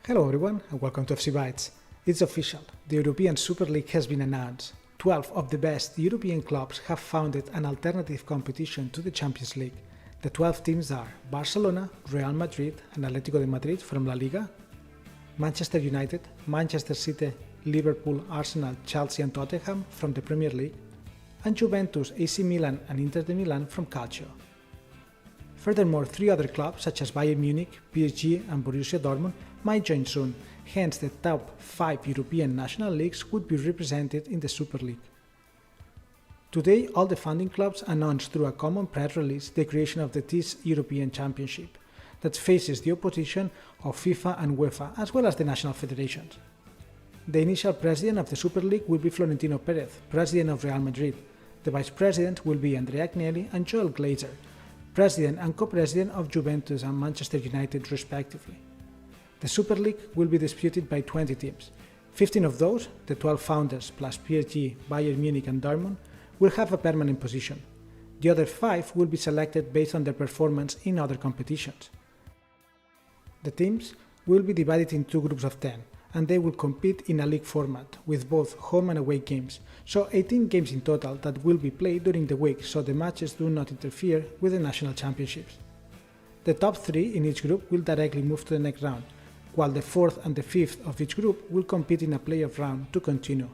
Hello everyone and welcome to FC Bytes. It's official, the European Super League has been announced. 12 of the best European clubs have founded an alternative competition to the Champions League. The 12 teams are Barcelona, Real Madrid and Atletico de Madrid from La Liga, Manchester United, Manchester City, Liverpool, Arsenal, Chelsea and Tottenham from the Premier League, and Juventus, AC Milan and Inter de Milan from Calcio. Furthermore, 3 other clubs such as Bayern Munich, PSG and Borussia Dortmund might join soon, hence the top 5 European national leagues would be represented in the Super League. Today, all the founding clubs announced through a common press release the creation of this European Championship that faces the opposition of FIFA and UEFA as well as the national federations. The initial president of the Super League will be Florentino Perez, president of Real Madrid. The vice president will be Andrea Agnelli and Joel Glazer, president and co-president of Juventus and Manchester United respectively. The Super League will be disputed by 20 teams. 15 of those, the 12 founders plus PSG, Bayern Munich and Dortmund, will have a permanent position. The other 5 will be selected based on their performance in other competitions. The teams will be divided in 2 groups of 10, and they will compete in a league format with both home and away games, so 18 games in total that will be played during the week so the matches do not interfere with the national championships. The top 3 in each group will directly move to the next round, while the 4th and the 5th of each group will compete in a playoff round to continue.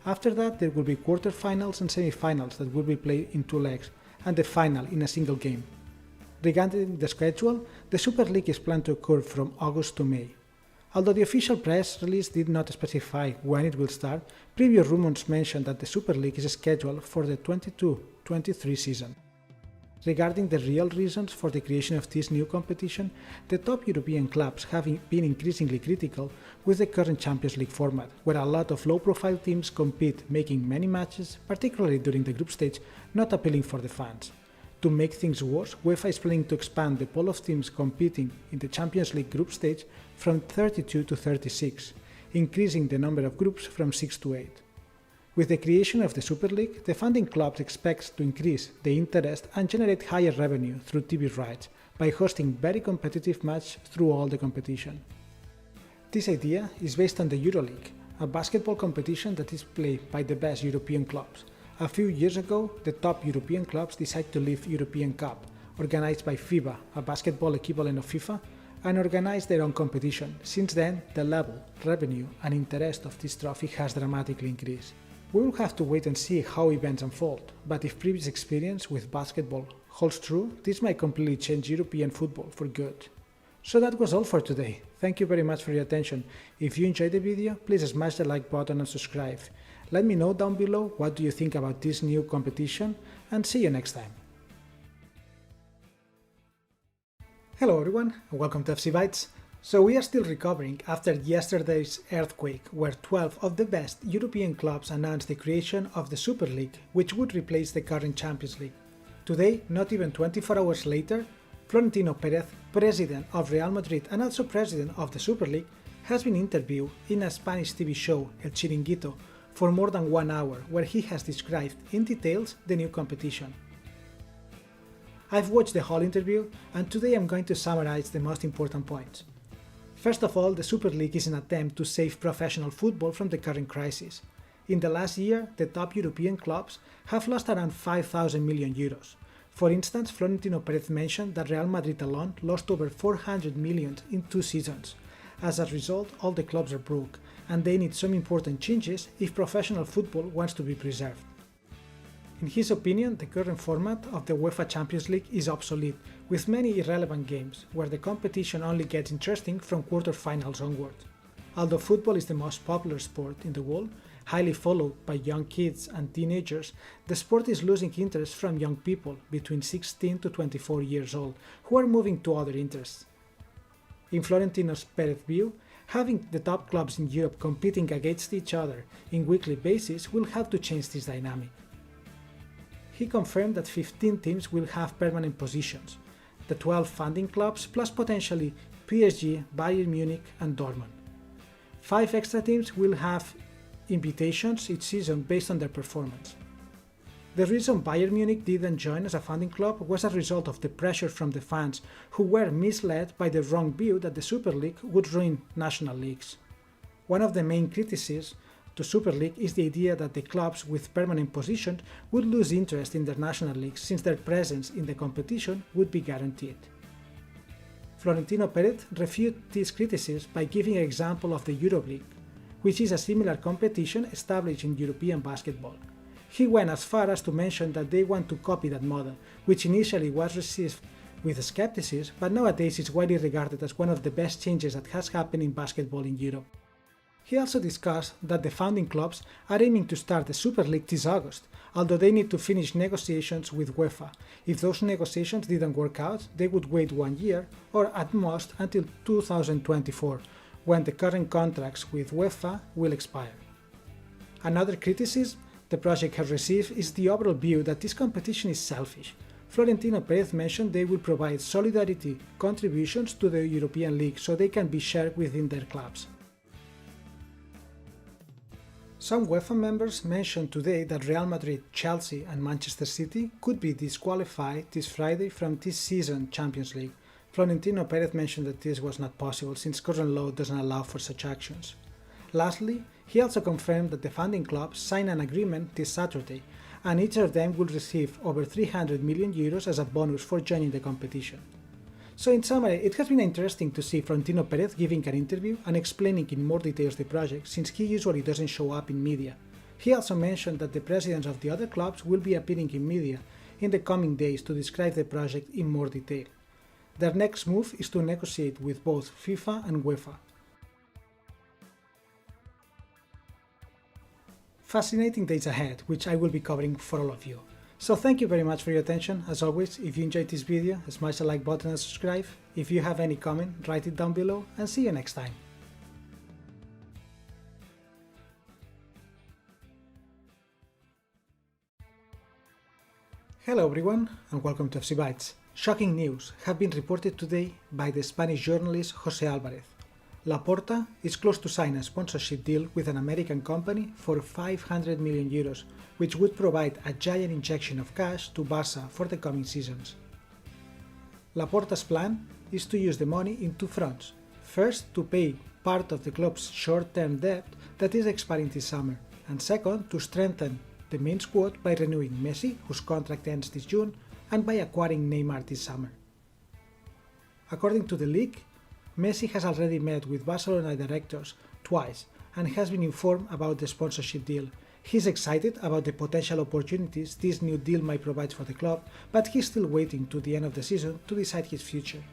After that there will be quarterfinals and semi-finals that will be played in 2 legs, and the final in a single game. Regarding the schedule, the Super League is planned to occur from August to May. Although the official press release did not specify when it will start, previous rumors mentioned that the Super League is scheduled for the 22-23 season. Regarding the real reasons for the creation of this new competition, the top European clubs have been increasingly critical with the current Champions League format, where a lot of low-profile teams compete, making many matches, particularly during the group stage, not appealing for the fans. To make things worse, UEFA is planning to expand the pool of teams competing in the Champions League group stage from 32 to 36, increasing the number of groups from 6 to 8. With the creation of the Super League, the founding clubs expect to increase the interest and generate higher revenue through TV rights by hosting very competitive matches through all the competition. This idea is based on the EuroLeague, a basketball competition that is played by the best European clubs. A few years ago, the top European clubs decided to leave European Cup, organized by FIBA, a basketball equivalent of FIFA, and organize their own competition. Since then, the level, revenue and interest of this trophy has dramatically increased. We will have to wait and see how events unfold, but if previous experience with basketball holds true, this might completely change European football for good. So that was all for today. Thank you very much for your attention. If you enjoyed the video, please smash the like button and subscribe. Let me know down below what do you think about this new competition, and see you next time. Hello everyone and welcome to FC Bytes. So we are still recovering after yesterday's earthquake, where 12 of the best European clubs announced the creation of the Super League, which would replace the current Champions League. Today, not even 24 hours later, Florentino Perez, president of Real Madrid and also president of the Super League, has been interviewed in a Spanish TV show, El Chiringuito, for more than 1 hour, where he has described in details the new competition. I've watched the whole interview, and today I'm going to summarize the most important points. First of all, the Super League is an attempt to save professional football from the current crisis. In the last year, the top European clubs have lost around 5,000 million euros. For instance, Florentino Perez mentioned that Real Madrid alone lost over 400 million in 2 seasons. As a result, all the clubs are broke, and they need some important changes if professional football wants to be preserved. In his opinion, the current format of the UEFA Champions League is obsolete, with many irrelevant games, where the competition only gets interesting from quarter-finals onward. Although football is the most popular sport in the world, highly followed by young kids and teenagers, the sport is losing interest from young people between 16 to 24 years old, who are moving to other interests. In Florentino Perez's view, having the top clubs in Europe competing against each other on weekly basis will help to change this dynamic. He confirmed that 15 teams will have permanent positions, the 12 founding clubs plus potentially PSG, Bayern Munich and Dortmund. 5 extra teams will have invitations each season based on their performance. The reason Bayern Munich didn't join as a founding club was a result of the pressure from the fans, who were misled by the wrong view that the Super League would ruin national leagues. One of the main criticisms to Super League is the idea that the clubs with permanent positions would lose interest in their national leagues since their presence in the competition would be guaranteed. Florentino Perez refuted this criticism by giving an example of the EuroLeague, which is a similar competition established in European basketball. He went as far as to mention that they want to copy that model, which initially was received with skepticism, but nowadays is widely regarded as one of the best changes that has happened in basketball in Europe. He also discussed that the founding clubs are aiming to start the Super League this August, although they need to finish negotiations with UEFA. If those negotiations didn't work out, they would wait 1 year, or at most until 2024, when the current contracts with UEFA will expire. Another criticism the project has received is the overall view that this competition is selfish. Florentino Perez mentioned they will provide solidarity contributions to the European League so they can be shared within their clubs. Some UEFA members mentioned today that Real Madrid, Chelsea and Manchester City could be disqualified this Friday from this season's Champions League. Florentino Perez mentioned that this was not possible since current law doesn't allow for such actions. Lastly, he also confirmed that the founding clubs signed an agreement this Saturday, and each of them will receive over 300 million euros as a bonus for joining the competition. So in summary, it has been interesting to see Florentino Perez giving an interview and explaining in more details the project, since he usually doesn't show up in media. He also mentioned that the presidents of the other clubs will be appearing in media in the coming days to describe the project in more detail. Their next move is to negotiate with both FIFA and UEFA. Fascinating days ahead, which I will be covering for all of you. So thank you very much for your attention. As always, if you enjoyed this video, smash the like button and subscribe. If you have any comment, write it down below, and see you next time. Hello everyone, and welcome to FC Bytes. Shocking news have been reported today by the Spanish journalist José Álvarez. Laporta is close to sign a sponsorship deal with an American company for 500 million euros, which would provide a giant injection of cash to Barca for the coming seasons. Laporta's plan is to use the money in two fronts. First, to pay part of the club's short-term debt that is expiring this summer, and second, to strengthen the main squad by renewing Messi, whose contract ends this June, and by acquiring Neymar this summer. According to the league, Messi has already met with Barcelona directors twice and has been informed about the sponsorship deal. He's excited about the potential opportunities this new deal might provide for the club, but he's still waiting to the end of the season to decide his future.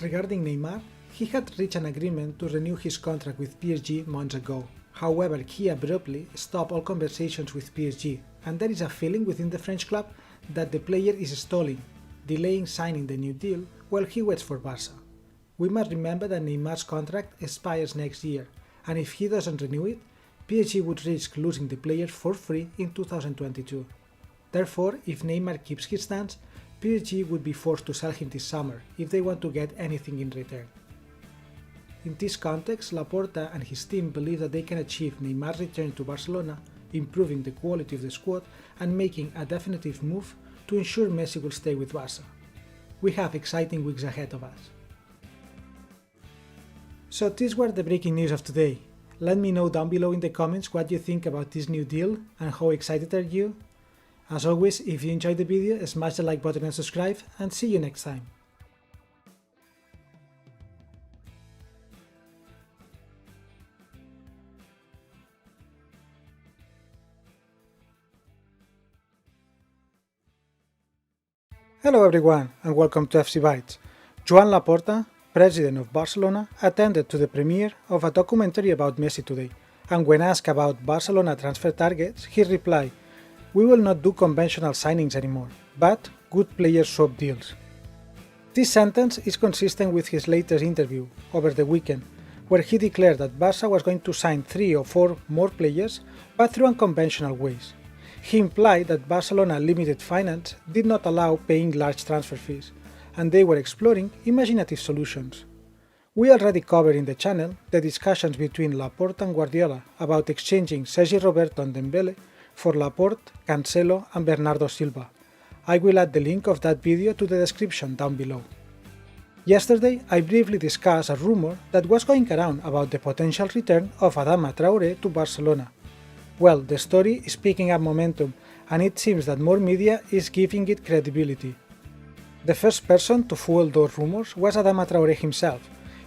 Regarding Neymar, he had reached an agreement to renew his contract with PSG months ago. However, he abruptly stopped all conversations with PSG, and there is a feeling within the French club that the player is stalling, delaying signing the new deal while he waits for Barca. We must remember that Neymar's contract expires next year, and if he doesn't renew it, PSG would risk losing the player for free in 2022. Therefore, if Neymar keeps his stance, PSG would be forced to sell him this summer if they want to get anything in return. In this context, Laporta and his team believe that they can achieve Neymar's return to Barcelona, improving the quality of the squad and making a definitive move to ensure Messi will stay with Barca. We have exciting weeks ahead of us. So these were the breaking news of today. Let me know down below in the comments what you think about this new deal and how excited are you. As always, if you enjoyed the video, smash the like button and subscribe, and see you next time. Hello everyone, and welcome to FC Bytes. Joan Laporta, president of Barcelona, attended to the premiere of a documentary about Messi today, and when asked about Barcelona transfer targets, he replied, "We will not do conventional signings anymore, but good player swap deals." This sentence is consistent with his latest interview over the weekend, where he declared that Barca was going to sign 3 or 4 more players, but through unconventional ways. He implied that Barcelona's limited finance did not allow paying large transfer fees, and they were exploring imaginative solutions. We already covered in the channel the discussions between Laporte and Guardiola about exchanging Sergi Roberto and Dembele for Laporte, Cancelo and Bernardo Silva. I will add the link of that video to the description down below. Yesterday I briefly discussed a rumor that was going around about the potential return of Adama Traoré to Barcelona. Well, the story is picking up momentum and it seems that more media is giving it credibility. The first person to fuel those rumors was Adama Traoré himself.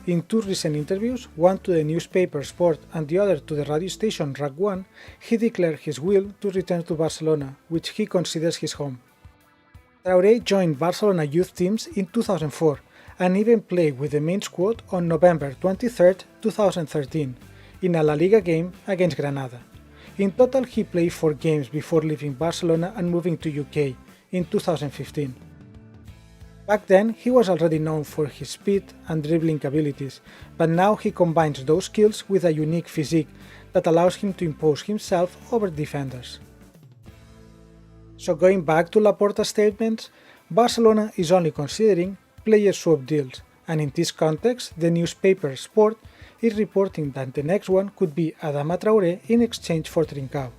In two recent interviews, one to the newspaper Sport and the other to the radio station RAC 1, he declared his will to return to Barcelona, which he considers his home. Traoré joined Barcelona youth teams in 2004 and even played with the main squad on November 23, 2013, in a La Liga game against Granada. In total he played 4 games before leaving Barcelona and moving to UK in 2015. Back then he was already known for his speed and dribbling abilities, but now he combines those skills with a unique physique that allows him to impose himself over defenders. So going back to Laporta's statements, Barcelona is only considering player swap deals, and in this context the newspaper Sport is reporting that the next one could be Adama Traoré in exchange for Trincao.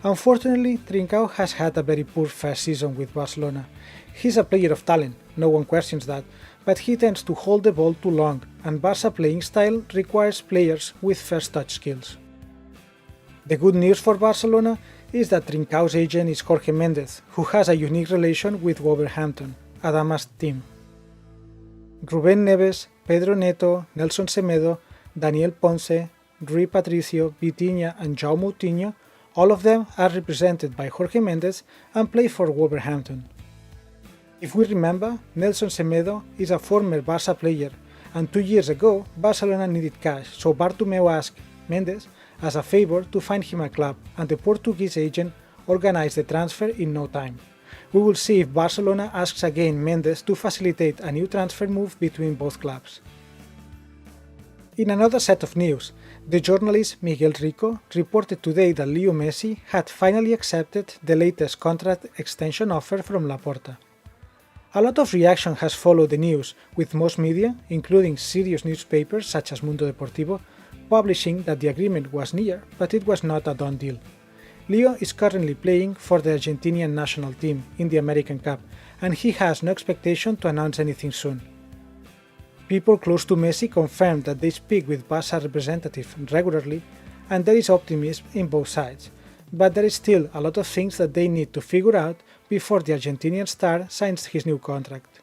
Unfortunately, Trincao has had a very poor first season with Barcelona. He's a player of talent, no one questions that, but he tends to hold the ball too long, and Barca playing style requires players with first touch skills. The good news for Barcelona is that Trincao's agent is Jorge Mendes, who has a unique relation with Wolverhampton, Adama's team. Rubén Neves, Pedro Neto, Nelson Semedo, Daniel Ponce, Rui Patricio, Vitinha and João Moutinho, all of them are represented by Jorge Mendes and play for Wolverhampton. If we remember, Nelson Semedo is a former Barca player, and 2 years ago Barcelona needed cash, so Bartomeu asked Mendes as a favour to find him a club, and the Portuguese agent organized the transfer in no time. We will see if Barcelona asks again Mendes to facilitate a new transfer move between both clubs. In another set of news, the journalist Miguel Rico reported today that Leo Messi had finally accepted the latest contract extension offer from Laporta. A lot of reaction has followed the news, with most media, including serious newspapers such as Mundo Deportivo, publishing that the agreement was near, but it was not a done deal. Leo is currently playing for the Argentinian national team in the American Cup, and he has no expectation to announce anything soon. People close to Messi confirmed that they speak with Barca representatives regularly, and there is optimism in both sides, but there is still a lot of things that they need to figure out before the Argentinian star signs his new contract.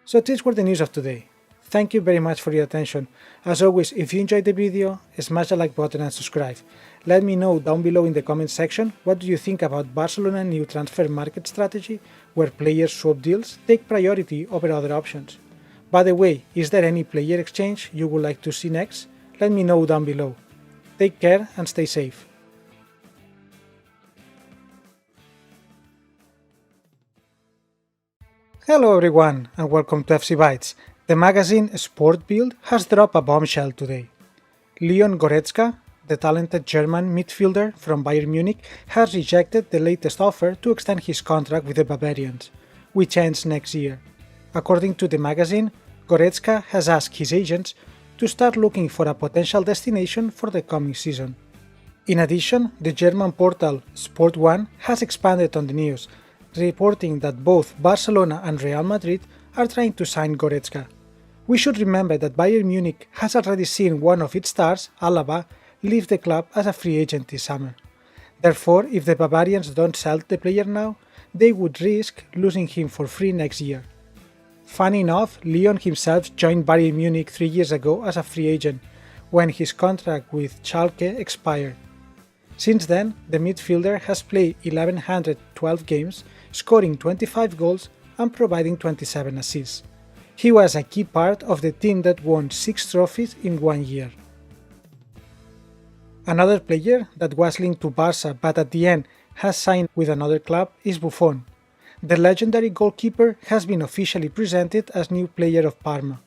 So these were the news of today. Thank you very much for your attention. As always, if you enjoyed the video, smash the like button and subscribe. Let me know down below in the comment section what do you think about Barcelona's new transfer market strategy, where player swap deals take priority over other options. By the way, is there any player exchange you would like to see next? Let me know down below. Take care and stay safe. Hello everyone and welcome to FC Bytes. The magazine Sport Bild has dropped a bombshell today. Leon Goretzka, the talented German midfielder from Bayern Munich, has rejected the latest offer to extend his contract with the Bavarians, which ends next year. According to the magazine, Goretzka has asked his agents to start looking for a potential destination for the coming season. In addition, the German portal Sport 1 has expanded on the news, reporting that both Barcelona and Real Madrid are trying to sign Goretzka. We should remember that Bayern Munich has already seen one of its stars, Alaba, leave the club as a free agent this summer. Therefore, if the Bavarians don't sell the player now, they would risk losing him for free next year. Funny enough, Leon himself joined Bayern Munich 3 years ago as a free agent, when his contract with Schalke expired. Since then, the midfielder has played 1112 games, scoring 25 goals and providing 27 assists. He was a key part of the team that won 6 trophies in 1 year. Another player that was linked to Barca but at the end has signed with another club is Buffon. The legendary goalkeeper has been officially presented as new player of Parma.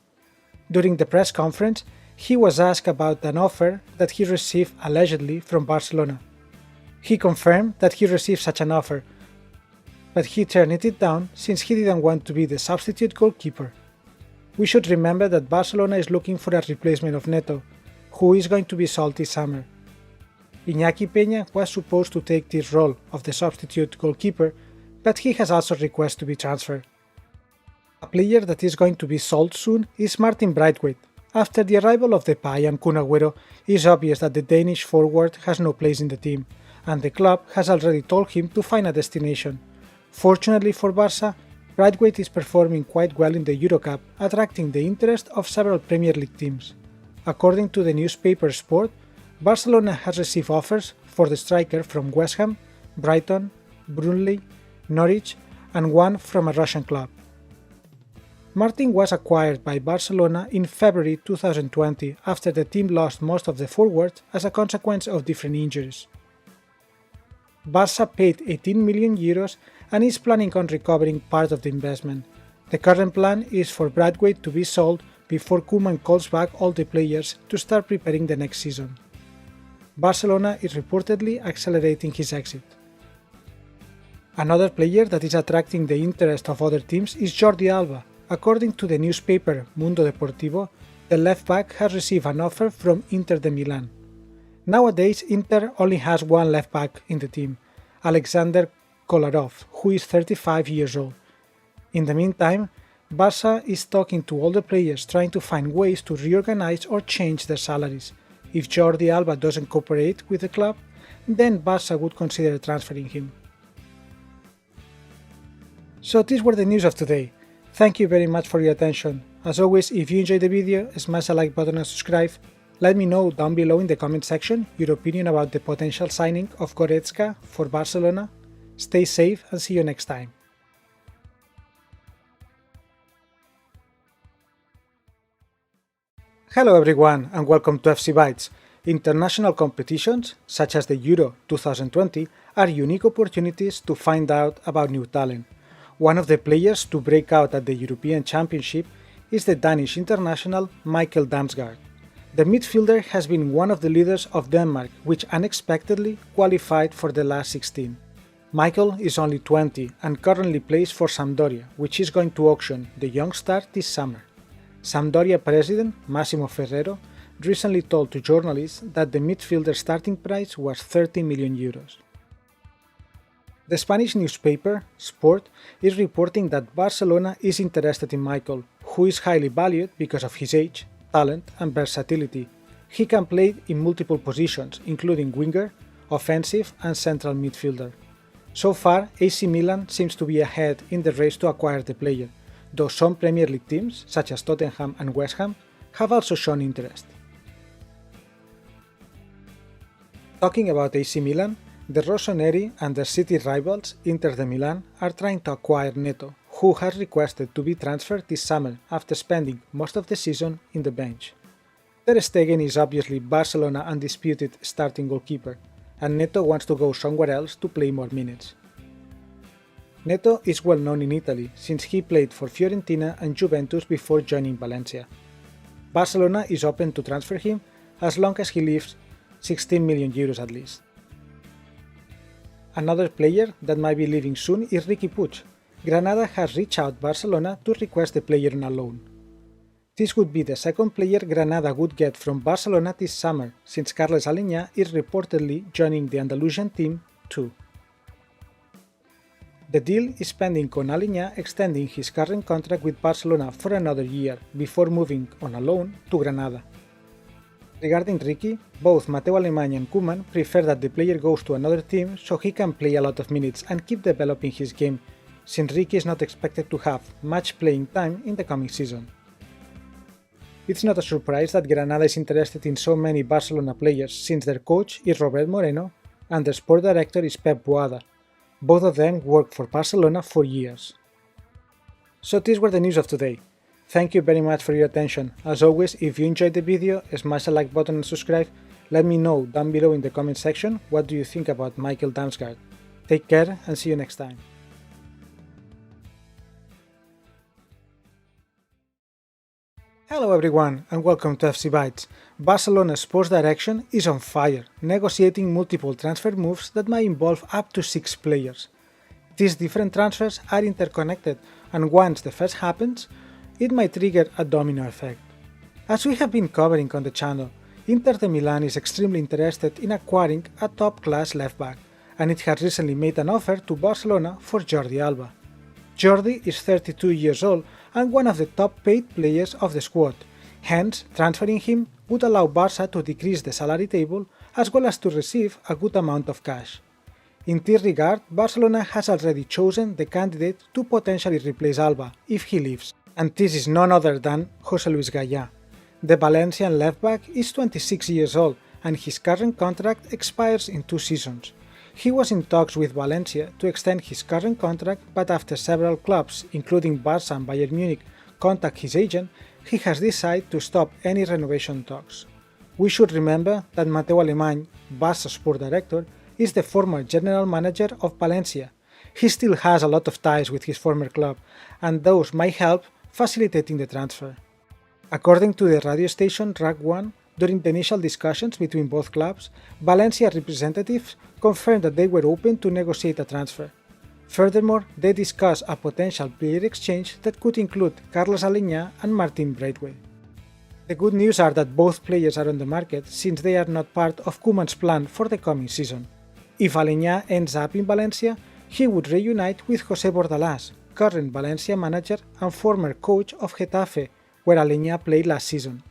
During the press conference, he was asked about an offer that he received allegedly from Barcelona. He confirmed that he received such an offer, but he turned it down since he didn't want to be the substitute goalkeeper. We should remember that Barcelona is looking for a replacement of Neto, who is going to be sold this summer. Iñaki Peña was supposed to take this role of the substitute goalkeeper, but he has also requested to be transferred. A player that is going to be sold soon is Martin Braithwaite. After the arrival of Depay and Kun Agüero, it is obvious that the Danish forward has no place in the team, and the club has already told him to find a destination. Fortunately for Barca, Braithwaite is performing quite well in the Eurocup, attracting the interest of several Premier League teams. According to the newspaper Sport, Barcelona has received offers for the striker from West Ham, Brighton, Burnley, Norwich, and one from a Russian club. Martin was acquired by Barcelona in February 2020 after the team lost most of the forwards as a consequence of different injuries. Barca paid 18 million euros and is planning on recovering part of the investment. The current plan is for Braithwaite to be sold before Koeman calls back all the players to start preparing the next season. Barcelona is reportedly accelerating his exit. Another player that is attracting the interest of other teams is Jordi Alba. According to the newspaper Mundo Deportivo, the left-back has received an offer from Inter de Milan. Nowadays, Inter only has one left-back in the team, Alexander Kolarov, who is 35 years old. In the meantime, Barca is talking to all the players trying to find ways to reorganize or change their salaries. If Jordi Alba doesn't cooperate with the club, then Barca would consider transferring him. So these were the news of today. Thank you very much for your attention. As always, if you enjoyed the video, smash a like button and subscribe. Let me know down below in the comment section your opinion about the potential signing of Goretzka for Barcelona. Stay safe and see you next time. Hello everyone and welcome to FC Bytes. International competitions, such as the Euro 2020, are unique opportunities to find out about new talent. One of the players to break out at the European Championship is the Danish international Mikkel Damsgaard. The midfielder has been one of the leaders of Denmark, which unexpectedly qualified for the last 16. Mikkel is only 20 and currently plays for Sampdoria, which is going to auction the young star this summer. Sampdoria president Massimo Ferrero recently told to journalists that the midfielder's starting price was 30 million euros. The Spanish newspaper, Sport, is reporting that Barcelona is interested in Mikkel, who is highly valued because of his age, talent and versatility. He can play in multiple positions, including winger, offensive and central midfielder. So far, AC Milan seems to be ahead in the race to acquire the player, though some Premier League teams, such as Tottenham and West Ham, have also shown interest. Talking about AC Milan, the Rossoneri and their city rivals Inter de Milan are trying to acquire Neto, who has requested to be transferred this summer after spending most of the season in the bench. Ter Stegen is obviously Barcelona undisputed starting goalkeeper, and Neto wants to go somewhere else to play more minutes. Neto is well known in Italy since he played for Fiorentina and Juventus before joining Valencia. Barcelona is open to transfer him as long as he leaves 16 million euros at least. Another player that might be leaving soon is Riqui Puig. Granada has reached out Barcelona to request the player on a loan. This would be the second player Granada would get from Barcelona this summer, since Carles Aleñá is reportedly joining the Andalusian team too. The deal is pending on Aleñá extending his current contract with Barcelona for another year before moving on a loan to Granada. Regarding Riqui, both Mateu Alemany and Koeman prefer that the player goes to another team so he can play a lot of minutes and keep developing his game, since Riqui is not expected to have much playing time in the coming season. It's not a surprise that Granada is interested in so many Barcelona players since their coach is Robert Moreno and their sport director is Pep Boada. Both of them worked for Barcelona for years. So these were the news of today. Thank you very much for your attention. As always, if you enjoyed the video, smash a like button and subscribe. Let me know down below in the comment section what do you think about Mikkel Damsgaard. Take care and see you next time. Hello everyone and welcome to FC Bytes. Barcelona's sports direction is on fire, negotiating multiple transfer moves that might involve up to 6 players. These different transfers are interconnected, and once the first happens, it might trigger a domino effect. As we have been covering on the channel, Inter de Milan is extremely interested in acquiring a top-class left-back, and it has recently made an offer to Barcelona for Jordi Alba. Jordi is 32 years old and one of the top-paid players of the squad, hence transferring him would allow Barca to decrease the salary table as well as to receive a good amount of cash. In this regard, Barcelona has already chosen the candidate to potentially replace Alba if he leaves, and this is none other than José Luis Gallá. The Valencian left-back is 26 years old and his current contract expires in 2 seasons. He was in talks with Valencia to extend his current contract, but after several clubs, including Barca and Bayern Munich, contact his agent, he has decided to stop any renovation talks. We should remember that Mateu Alemany, Barca's sport director, is the former general manager of Valencia. He still has a lot of ties with his former club, and those might help facilitating the transfer. According to the radio station RAC 1, during the initial discussions between both clubs, Valencia representatives confirmed that they were open to negotiate a transfer. Furthermore, they discussed a potential player exchange that could include Carlos Aleñá and Martin Braithwaite. The good news are that both players are on the market since they are not part of Koeman's plan for the coming season. If Aleñá ends up in Valencia, he would reunite with José Bordalás, current Valencia manager and former coach of Getafe, where Aleñá played last season.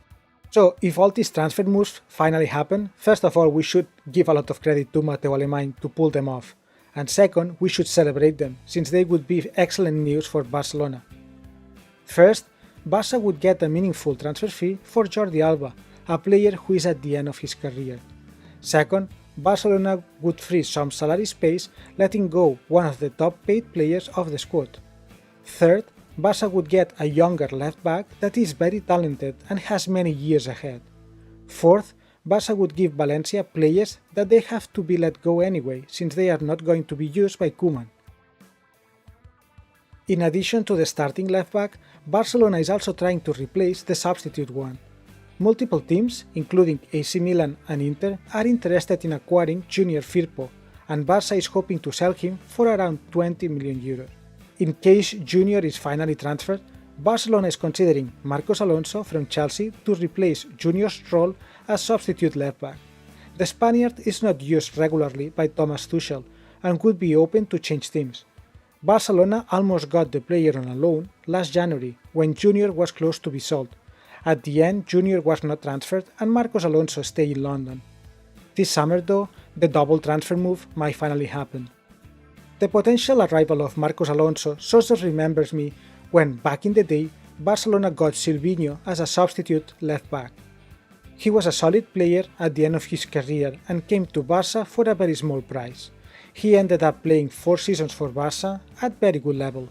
So, if all these transfer moves finally happen, first of all we should give a lot of credit to Mateu Alemany to pull them off, and second, we should celebrate them, since they would be excellent news for Barcelona. First, Barca would get a meaningful transfer fee for Jordi Alba, a player who is at the end of his career. Second, Barcelona would free some salary space, letting go one of the top paid players of the squad. Third, Barca would get a younger left-back that is very talented and has many years ahead. Fourth, Barca would give Valencia players that they have to be let go anyway, since they are not going to be used by Koeman. In addition to the starting left-back, Barcelona is also trying to replace the substitute one. Multiple teams, including AC Milan and Inter, are interested in acquiring Junior Firpo, and Barca is hoping to sell him for around 20 million euros. In case Junior is finally transferred, Barcelona is considering Marcos Alonso from Chelsea to replace Junior's role as substitute left-back. The Spaniard is not used regularly by Thomas Tuchel and could be open to change teams. Barcelona almost got the player on a loan last January when Junior was close to be sold. At the end, Junior was not transferred and Marcos Alonso stayed in London. This summer though, the double transfer move might finally happen. The potential arrival of Marcos Alonso sort of remembers me when, back in the day, Barcelona got Silvinho as a substitute left-back. He was a solid player at the end of his career and came to Barca for a very small price. He ended up playing 4 seasons for Barca at very good level.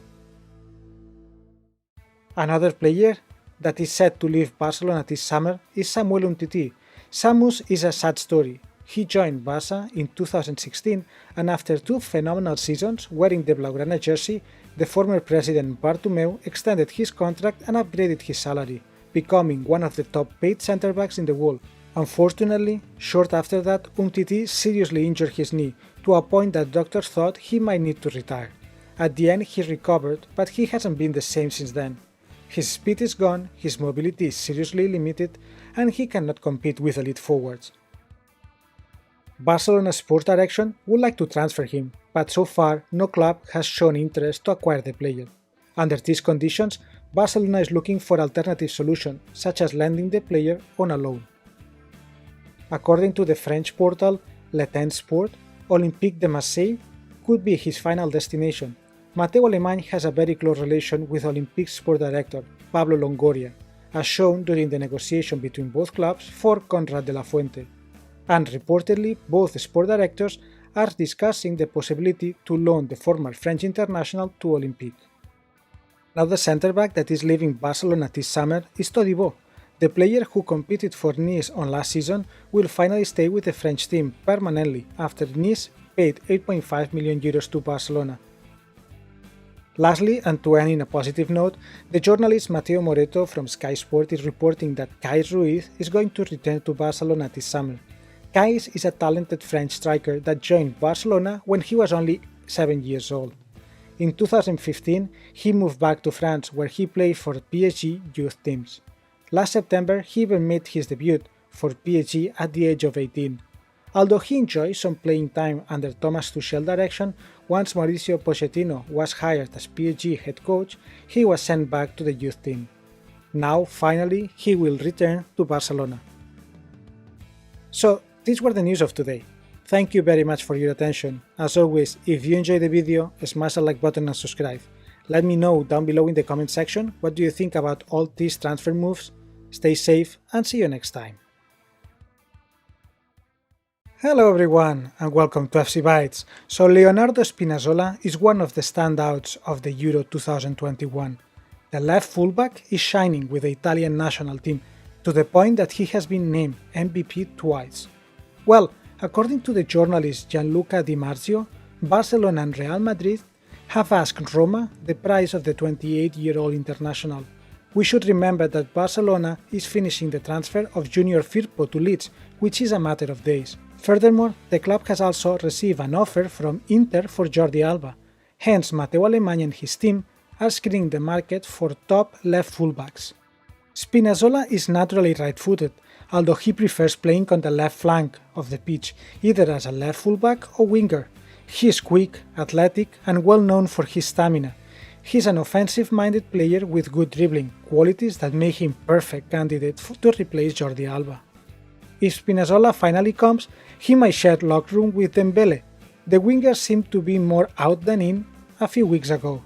Another player that is set to leave Barcelona this summer is Samuel Umtiti. Samus is a sad story. He joined Barca in 2016 and after 2 phenomenal seasons wearing the Blaugrana jersey, the former president Bartomeu extended his contract and upgraded his salary, becoming one of the top paid centre-backs in the world. Unfortunately, short after that, Umtiti seriously injured his knee, to a point that doctors thought he might need to retire. At the end he recovered, but he hasn't been the same since then. His speed is gone, his mobility is seriously limited, and he cannot compete with elite forwards. Barcelona's sports direction would like to transfer him, but so far no club has shown interest to acquire the player. Under these conditions, Barcelona is looking for alternative solutions, such as lending the player on a loan. According to the French portal Le Temps Sport, Olympique de Marseille could be his final destination. Mateu Alemany has a very close relation with Olympique's sport director, Pablo Longoria, as shown during the negotiation between both clubs for Conrad de la Fuente. And reportedly, both sport directors are discussing the possibility to loan the former French international to Olympique. Another centre-back that is leaving Barcelona this summer is Todibo. The player who competed for Nice on last season will finally stay with the French team permanently after Nice paid 8.5 million euros to Barcelona. Lastly, and to end in a positive note, the journalist Mateo Moreto from Sky Sport is reporting that Kais Ruiz is going to return to Barcelona this summer. Kais is a talented French striker that joined Barcelona when he was only 7 years old. In 2015, he moved back to France where he played for PSG youth teams. Last September, he even made his debut for PSG at the age of 18. Although he enjoyed some playing time under Thomas Tuchel's direction, once Mauricio Pochettino was hired as PSG head coach, he was sent back to the youth team. Now, finally, he will return to Barcelona. So, these were the news of today. Thank you very much for your attention. As always, if you enjoyed the video, smash the like button and subscribe. Let me know down below in the comment section what do you think about all these transfer moves. Stay safe and see you next time. Hello everyone and welcome to FC Bytes. So Leonardo Spinazzola is one of the standouts of the Euro 2021. The left fullback is shining with the Italian national team to the point that he has been named MVP twice. Well, according to the journalist Gianluca Di Marzio, Barcelona and Real Madrid have asked Roma the price of the 28-year-old international. We should remember that Barcelona is finishing the transfer of Junior Firpo to Leeds, which is a matter of days. Furthermore, the club has also received an offer from Inter for Jordi Alba, hence Matteo Alemany and his team are screening the market for top left fullbacks. Spinazzola is naturally right-footed, although he prefers playing on the left flank of the pitch, either as a left fullback or winger. He is quick, athletic and well known for his stamina. He is an offensive-minded player with good dribbling, qualities that make him perfect candidate to replace Jordi Alba. If Spinazzola finally comes, he might share locker room with Dembele. The winger seemed to be more out than in a few weeks ago.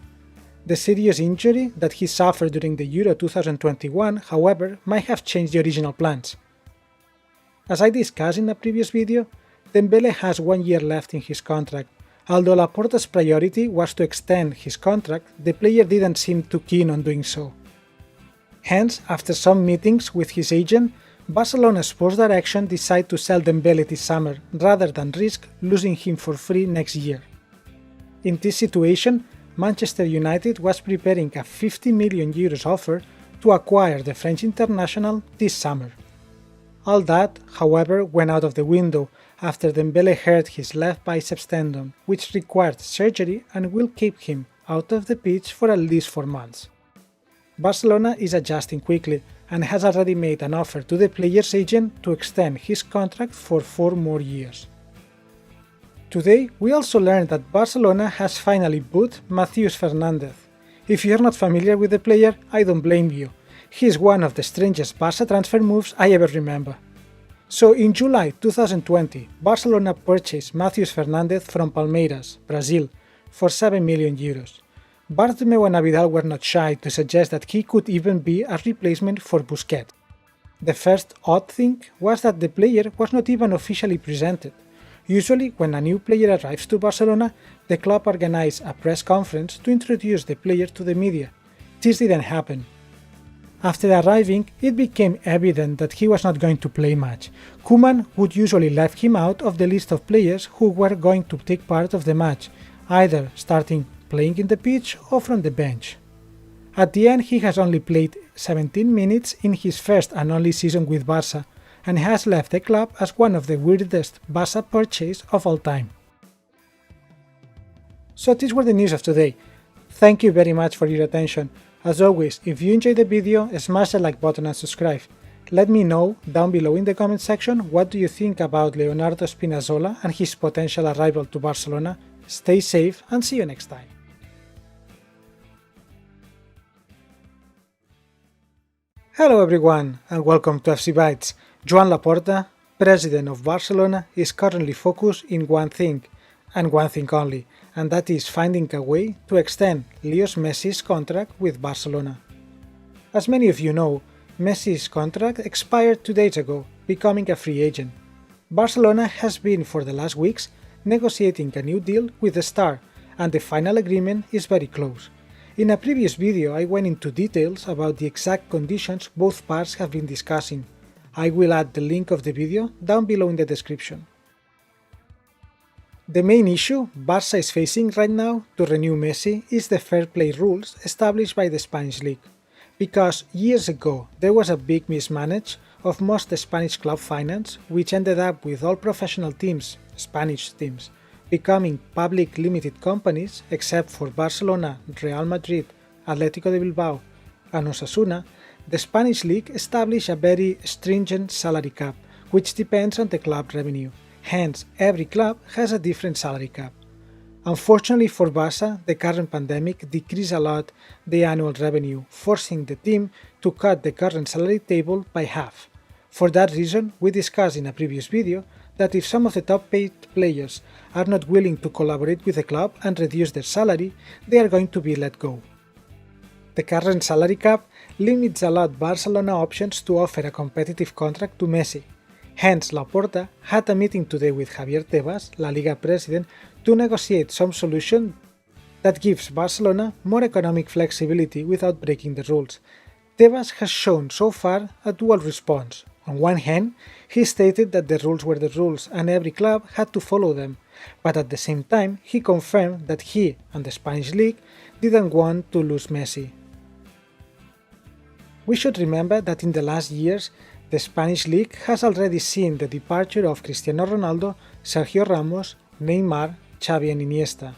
The serious injury that he suffered during the Euro 2021, however, might have changed the original plans. As I discussed in a previous video, Dembele has 1 year left in his contract. Although Laporta's priority was to extend his contract, the player didn't seem too keen on doing so. Hence, after some meetings with his agent, Barcelona's sports direction decided to sell Dembele this summer rather than risk losing him for free next year. In this situation, Manchester United was preparing a €50 million offer to acquire the French international this summer. All that, however, went out of the window after Dembele hurt his left biceps tendon, which required surgery and will keep him out of the pitch for at least 4 months. Barcelona is adjusting quickly and has already made an offer to the player's agent to extend his contract for 4 more years. Today, we also learned that Barcelona has finally bought Matheus Fernandes. If you're not familiar with the player, I don't blame you. He is one of the strangest Barca transfer moves I ever remember. So in July 2020, Barcelona purchased Matheus Fernandes from Palmeiras, Brazil, for €7 million. Bartomeu and Abidal were not shy to suggest that he could even be a replacement for Busquets. The first odd thing was that the player was not even officially presented. Usually, when a new player arrives to Barcelona, the club organizes a press conference to introduce the player to the media. This didn't happen. After arriving, it became evident that he was not going to play much. Koeman would usually leave him out of the list of players who were going to take part of the match, either starting playing in the pitch or from the bench. At the end, he has only played 17 minutes in his first and only season with Barca, and has left the club as one of the weirdest Barca purchases of all time. So these were the news of today. Thank you very much for your attention. As always, if you enjoyed the video, smash the like button and subscribe. Let me know down below in the comment section what do you think about Leonardo Spinazzola and his potential arrival to Barcelona. Stay safe and see you next time. Hello everyone and welcome to FC Bytes. Joan Laporta, president of Barcelona, is currently focused in one thing, and one thing only, and that is finding a way to extend Leo Messi's contract with Barcelona. As many of you know, Messi's contract expired 2 days ago, becoming a free agent. Barcelona has been for the last weeks negotiating a new deal with the star, and the final agreement is very close. In a previous video I went into details about the exact conditions both parts have been discussing. I will add the link of the video down below in the description. The main issue Barca is facing right now to renew Messi is the fair play rules established by the Spanish league, because years ago there was a big mismanagement of most Spanish club finance, which ended up with all professional teams, Spanish teams, becoming public limited companies, except for Barcelona, Real Madrid, Atletico de Bilbao, and Osasuna, the Spanish league established a very stringent salary cap, which depends on the club revenue. Hence, every club has a different salary cap. Unfortunately for Barca, the current pandemic decreased a lot the annual revenue, forcing the team to cut the current salary table by half. For that reason, we discussed in a previous video that if some of the top paid players are not willing to collaborate with the club and reduce their salary, they are going to be let go. The current salary cap limits a lot Barcelona options to offer a competitive contract to Messi. Hence, Laporta had a meeting today with Javier Tebas, La Liga president, to negotiate some solution that gives Barcelona more economic flexibility without breaking the rules. Tebas has shown so far a dual response. On one hand, he stated that the rules were the rules and every club had to follow them, but at the same time he confirmed that he and the Spanish league didn't want to lose Messi. We should remember that in the last years, the Spanish league has already seen the departure of Cristiano Ronaldo, Sergio Ramos, Neymar, Xavi and Iniesta.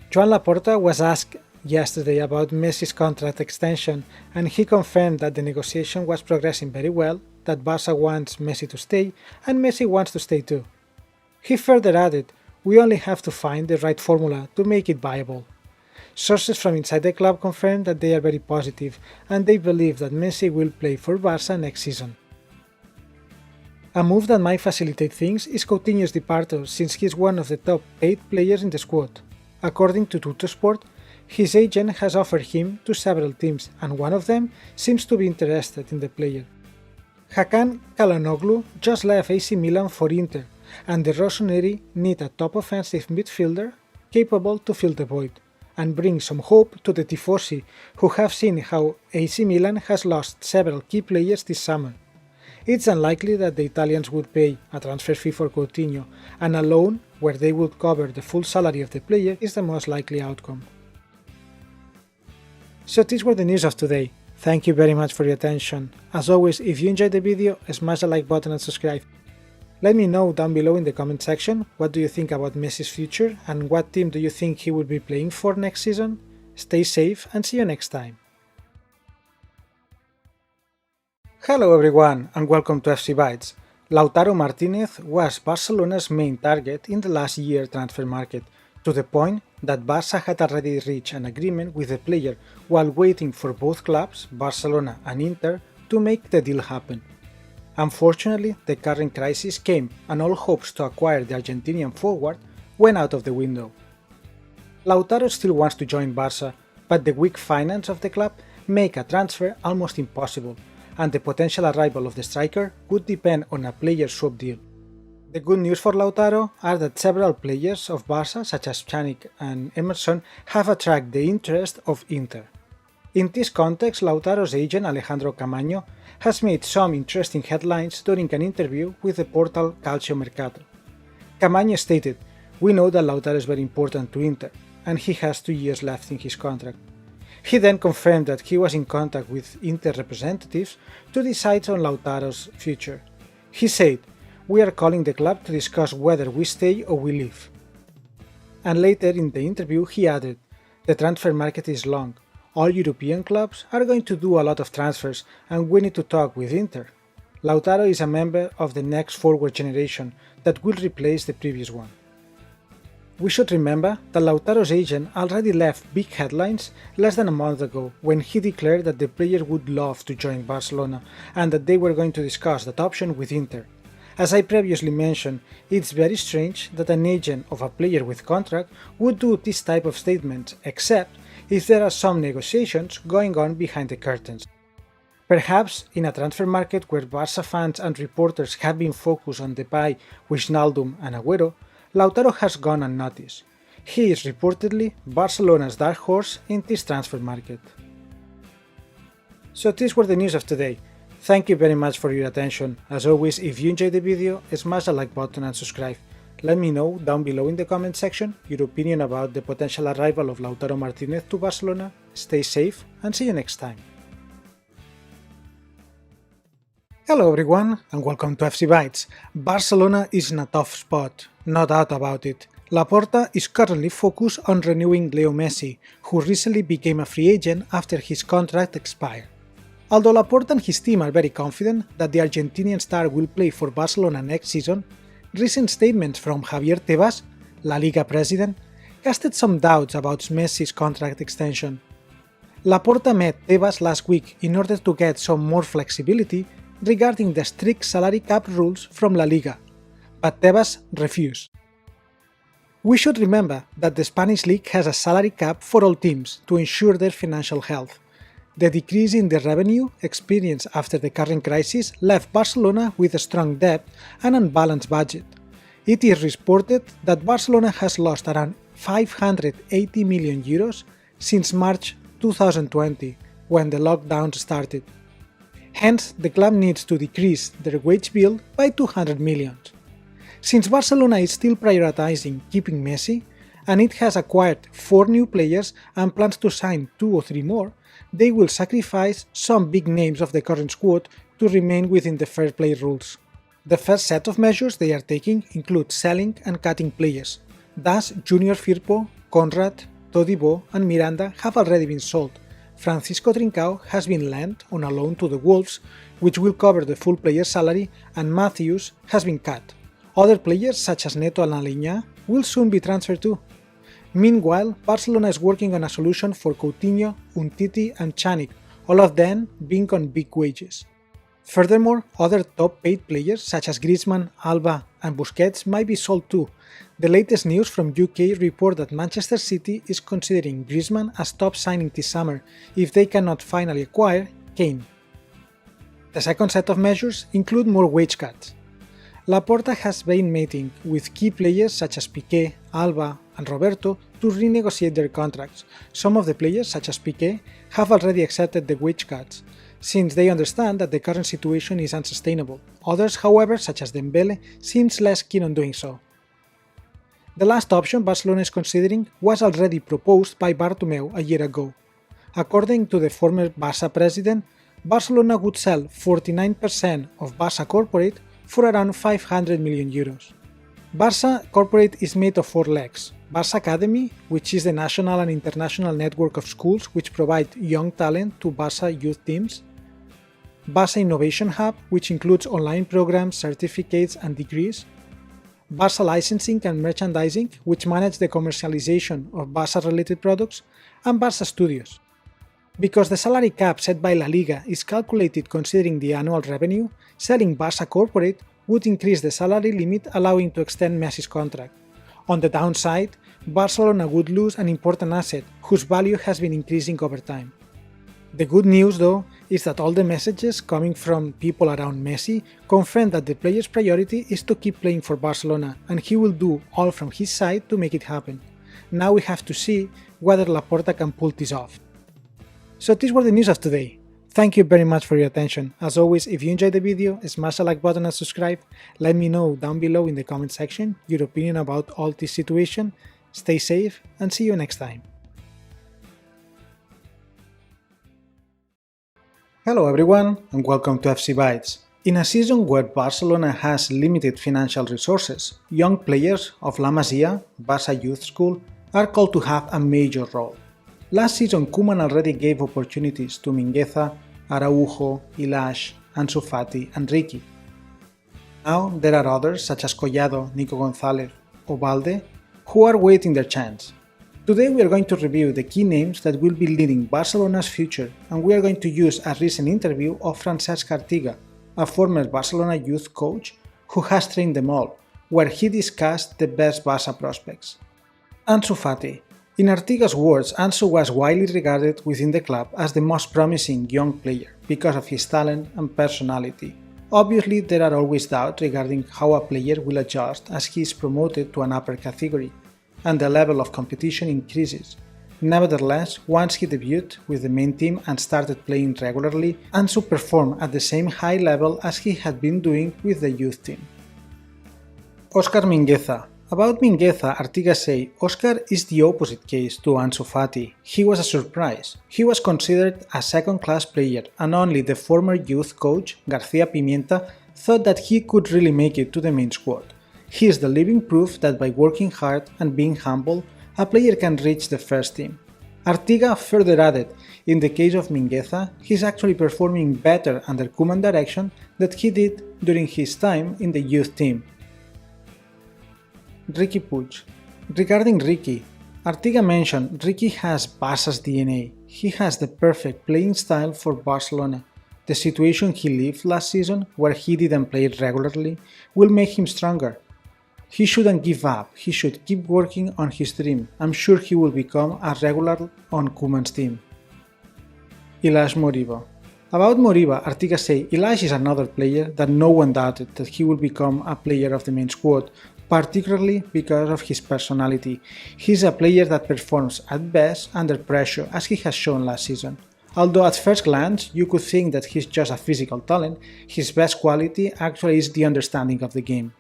Joan Laporta was asked yesterday about Messi's contract extension, and he confirmed that the negotiation was progressing very well, that Barca wants Messi to stay, and Messi wants to stay too. He further added, "We only have to find the right formula to make it viable." Sources from inside the club confirmed that they are very positive, and they believe that Messi will play for Barca next season. A move that might facilitate things is Coutinho's departure, since he is one of the top 8 players in the squad. According to Tuttosport, his agent has offered him to several teams, and one of them seems to be interested in the player. Hakan Çalhanoğlu just left AC Milan for Inter, and the Rossoneri need a top offensive midfielder capable to fill the void, and bring some hope to the Tifosi, who have seen how AC Milan has lost several key players this summer. It's unlikely that the Italians would pay a transfer fee for Coutinho, and a loan where they would cover the full salary of the player is the most likely outcome. So these were the news of today. Thank you very much for your attention. As always, if you enjoyed the video, smash the like button and subscribe. Let me know down below in the comment section what do you think about Messi's future and what team do you think he will be playing for next season. Stay safe and see you next time. Hello everyone and welcome to FC Bytes. Lautaro Martinez was Barcelona's main target in the last year transfer market, to the point that Barca had already reached an agreement with the player while waiting for both clubs, Barcelona and Inter, to make the deal happen. Unfortunately, the current crisis came and all hopes to acquire the Argentinian forward went out of the window. Lautaro still wants to join Barca, but the weak finance of the club make a transfer almost impossible, and the potential arrival of the striker would depend on a player swap deal. The good news for Lautaro are that several players of Barca, such as Pjanic and Emerson, have attracted the interest of Inter. In this context, Lautaro's agent Alejandro Camaño has made some interesting headlines during an interview with the portal Calcio Mercato. Camaño stated, "We know that Lautaro is very important to Inter, and he has 2 years left in his contract." He then confirmed that he was in contact with Inter representatives to decide on Lautaro's future. He said, "We are calling the club to discuss whether we stay or we leave." And later in the interview he added, "The transfer market is long. All European clubs are going to do a lot of transfers and we need to talk with Inter. Lautaro is a member of the next forward generation that will replace the previous one." We should remember that Lautaro's agent already left big headlines less than a month ago when he declared that the player would love to join Barcelona and that they were going to discuss that option with Inter. As I previously mentioned, it's very strange that an agent of a player with contract would do this type of statements, except if there are some negotiations going on behind the curtains. Perhaps in a transfer market where Barca fans and reporters have been focused on Depay, Wijnaldum and Agüero, Lautaro has gone unnoticed. He is reportedly Barcelona's dark horse in this transfer market. So these were the news of today. Thank you very much for your attention. As always, if you enjoyed the video, smash the like button and subscribe. Let me know down below in the comment section your opinion about the potential arrival of Lautaro Martinez to Barcelona. Stay safe and see you next time. Hello everyone and welcome to FC Bytes. Barcelona is in a tough spot. No doubt about it. Laporta is currently focused on renewing Leo Messi, who recently became a free agent after his contract expired. Although Laporta and his team are very confident that the Argentinian star will play for Barcelona next season, recent statements from Javier Tebas, La Liga president, casted some doubts about Messi's contract extension. Laporta met Tebas last week in order to get some more flexibility regarding the strict salary cap rules from La Liga, but Tebas refused. We should remember that the Spanish league has a salary cap for all teams to ensure their financial health. The decrease in the revenue experienced after the current crisis left Barcelona with a strong debt and unbalanced budget. It is reported that Barcelona has lost around 580 million euros since March 2020, when the lockdown started. Hence, the club needs to decrease their wage bill by 200 million. Since Barcelona is still prioritizing keeping Messi, and it has acquired 4 new players and plans to sign 2 or 3 more, they will sacrifice some big names of the current squad to remain within the fair play rules. The first set of measures they are taking include selling and cutting players. Thus, Junior Firpo, Conrad, Todibo and Miranda have already been sold. Francisco Trincao has been lent on a loan to the Wolves, which will cover the full player salary, and Matthews has been cut. Other players such as Neto and Aleñá will soon be transferred too. Meanwhile, Barcelona is working on a solution for Coutinho, Umtiti and Pjanic, all of them being on big wages. Furthermore, other top-paid players such as Griezmann, Alba and Busquets might be sold too. The latest news from UK report that Manchester City is considering Griezmann as top signing this summer if they cannot finally acquire Kane. The second set of measures include more wage cuts. Laporta has been meeting with key players such as Piqué, Alba and Roberto to renegotiate their contracts. Some of the players, such as Piqué, have already accepted the wage cuts, since they understand that the current situation is unsustainable. Others, however, such as Dembele, seems less keen on doing so. The last option Barcelona is considering was already proposed by Bartomeu a year ago. According to the former Barça president, Barcelona would sell 49% of Barça Corporate for around 500 million euros. Barça Corporate is made of 4 legs: Barça Academy, which is the national and international network of schools which provide young talent to Barça youth teams; Barça Innovation Hub, which includes online programs, certificates and degrees; Barça Licensing and Merchandising, which manage the commercialization of Barça-related products; and Barça Studios. Because the salary cap set by La Liga is calculated considering the annual revenue, selling Barça Corporate would increase the salary limit, allowing to extend Messi's contract. On the downside, Barcelona would lose an important asset whose value has been increasing over time. The good news, though, is that all the messages coming from people around Messi confirm that the player's priority is to keep playing for Barcelona, and he will do all from his side to make it happen. Now we have to see whether Laporta can pull this off. So these were the news of today. Thank you very much for your attention. As always, if you enjoyed the video, smash the like button and subscribe. Let me know down below in the comment section your opinion about all this situation. Stay safe and see you next time. Hello everyone and welcome to FC Bytes. In a season where Barcelona has limited financial resources, young players of La Masia, Barça Youth School, are called to have a major role. Last season Koeman already gave opportunities to Mingueza, Araujo, Ilaix, Ansu Fati and Ricky. Now there are others such as Collado, Nico González or Balde who are waiting their chance. Today we are going to review the key names that will be leading Barcelona's future, and we are going to use a recent interview of Francesc Artiga, a former Barcelona youth coach who has trained them all, where he discussed the best Barça prospects. Ansu Fati. In Artiga's words, Ansu was widely regarded within the club as the most promising young player because of his talent and personality. Obviously, there are always doubts regarding how a player will adjust as he is promoted to an upper category, and the level of competition increases. Nevertheless, once he debuted with the main team and started playing regularly, Ansu performed at the same high level as he had been doing with the youth team. Óscar Mingueza. About Mingueza, Artiga say, Óscar is the opposite case to Ansu Fati. He was a surprise. He was considered a second-class player, and only the former youth coach, García Pimienta, thought that he could really make it to the main squad. He is the living proof that by working hard and being humble, a player can reach the first team. Artiga further added, in the case of Mingueza, he's actually performing better under Koeman's direction than he did during his time in the youth team. Riqui Puig. Regarding Riqui, Artiga mentioned Riqui has Barca's DNA. He has the perfect playing style for Barcelona. The situation he lived last season, where he didn't play regularly, will make him stronger. He shouldn't give up, he should keep working on his dream. I'm sure he will become a regular on Koeman's team. Ilaix Moriba. About Moriba, Artiga say Ilaix is another player that no one doubted that he will become a player of the main squad, particularly because of his personality. He's a player that performs at best under pressure, as he has shown last season. Although at first glance you could think that he's just a physical talent, his best quality actually is the understanding of the game.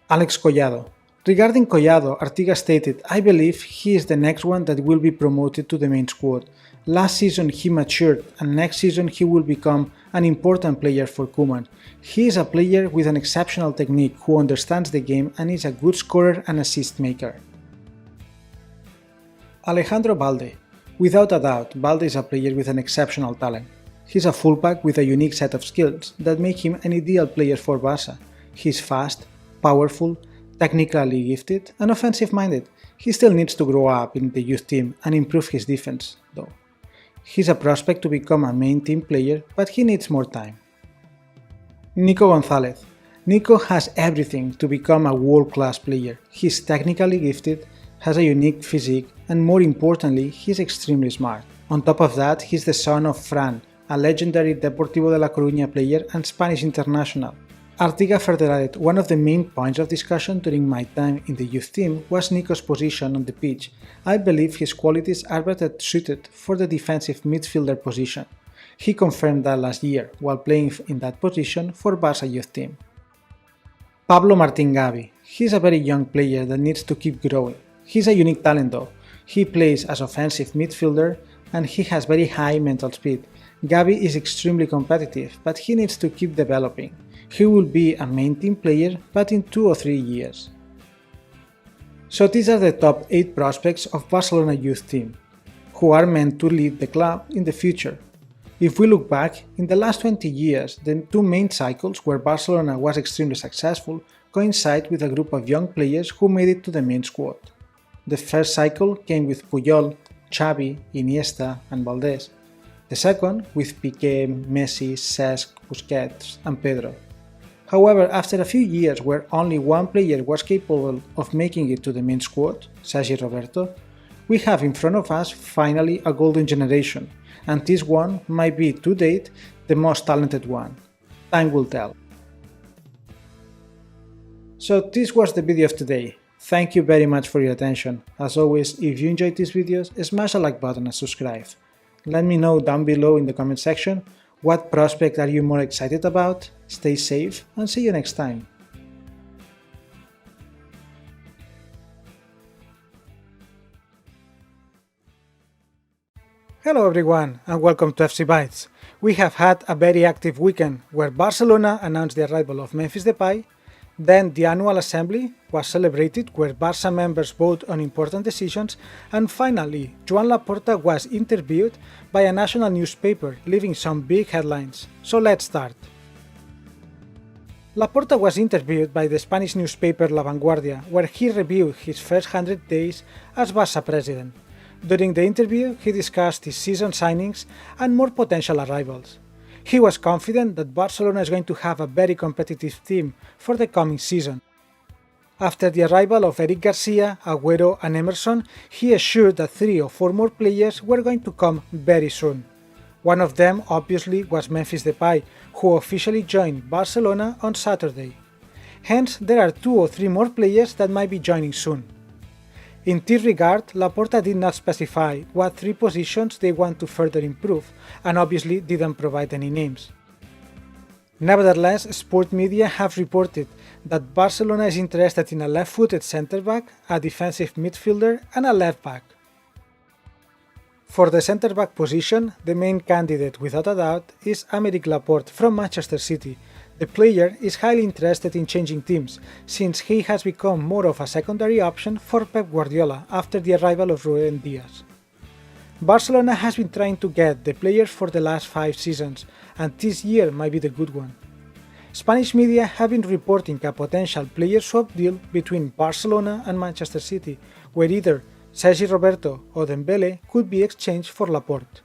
Alex Collado. Regarding Collado, Artiga stated, I believe he is the next one that will be promoted to the main squad. Last season he matured and next season he will become an important player for Koeman. He is a player with an exceptional technique who understands the game and is a good scorer and assist maker. Alejandro Balde. Without a doubt, Balde is a player with an exceptional talent. He's a fullback with a unique set of skills that make him an ideal player for Barca. He's fast, powerful, technically gifted, and offensive-minded. He still needs to grow up in the youth team and improve his defense, though. He's a prospect to become a main team player, but he needs more time. Nico Gonzalez. Nico has everything to become a world-class player. He's technically gifted, has a unique physique, and more importantly, he's extremely smart. On top of that, he's the son of Fran, a legendary Deportivo de La Coruña player and Spanish international. Artiga further added, one of the main points of discussion during my time in the youth team was Nico's position on the pitch. I believe his qualities are better suited for the defensive midfielder position. He confirmed that last year, while playing in that position for Barca youth team. Pablo Martín Gavi. He's a very young player that needs to keep growing. He's a unique talent though. He plays as offensive midfielder and he has very high mental speed. Gavi is extremely competitive, but he needs to keep developing. He will be a main team player, but in 2 or 3 years. So these are the top 8 prospects of Barcelona youth team, who are meant to lead the club in the future. If we look back, in the last 20 years, the 2 main cycles where Barcelona was extremely successful coincide with a group of young players who made it to the main squad. The first cycle came with Puyol, Xavi, Iniesta and Valdés. The second with Piqué, Messi, Cesc, Busquets and Pedro. However, after a few years where only one player was capable of making it to the main squad, Sergi Roberto, we have in front of us finally a golden generation, and this one might be to date the most talented one. Time will tell. So this was the video of today. Thank you very much for your attention. As always, if you enjoyed these videos, smash a like button and subscribe. Let me know down below in the comment section what prospect are you more excited about. Stay safe and see you next time. Hello everyone and welcome to FC Bytes. We have had a very active weekend where Barcelona announced the arrival of Memphis Depay. Then the annual assembly was celebrated where Barca members vote on important decisions, and finally Joan Laporta was interviewed by a national newspaper, leaving some big headlines. So let's start. Laporta was interviewed by the Spanish newspaper La Vanguardia, where he reviewed his first 100 days as Barca president. During the interview, he discussed his season signings and more potential arrivals. He was confident that Barcelona is going to have a very competitive team for the coming season. After the arrival of Eric Garcia, Agüero and Emerson, he assured that 3 or 4 more players were going to come very soon. One of them obviously was Memphis Depay, who officially joined Barcelona on Saturday. Hence, there are 2 or 3 more players that might be joining soon. In this regard, Laporta did not specify what 3 positions they want to further improve, and obviously didn't provide any names. Nevertheless, sport media have reported that Barcelona is interested in a left-footed centre-back, a defensive midfielder and a left-back. For the centre-back position, the main candidate without a doubt is Aymeric Laporte from Manchester City. The player is highly interested in changing teams, since he has become more of a secondary option for Pep Guardiola after the arrival of Ruben Dias. Barcelona has been trying to get the players for the last 5 seasons, and this year might be the good one. Spanish media have been reporting a potential player swap deal between Barcelona and Manchester City, where either Sergi Roberto or Dembele could be exchanged for Laporte.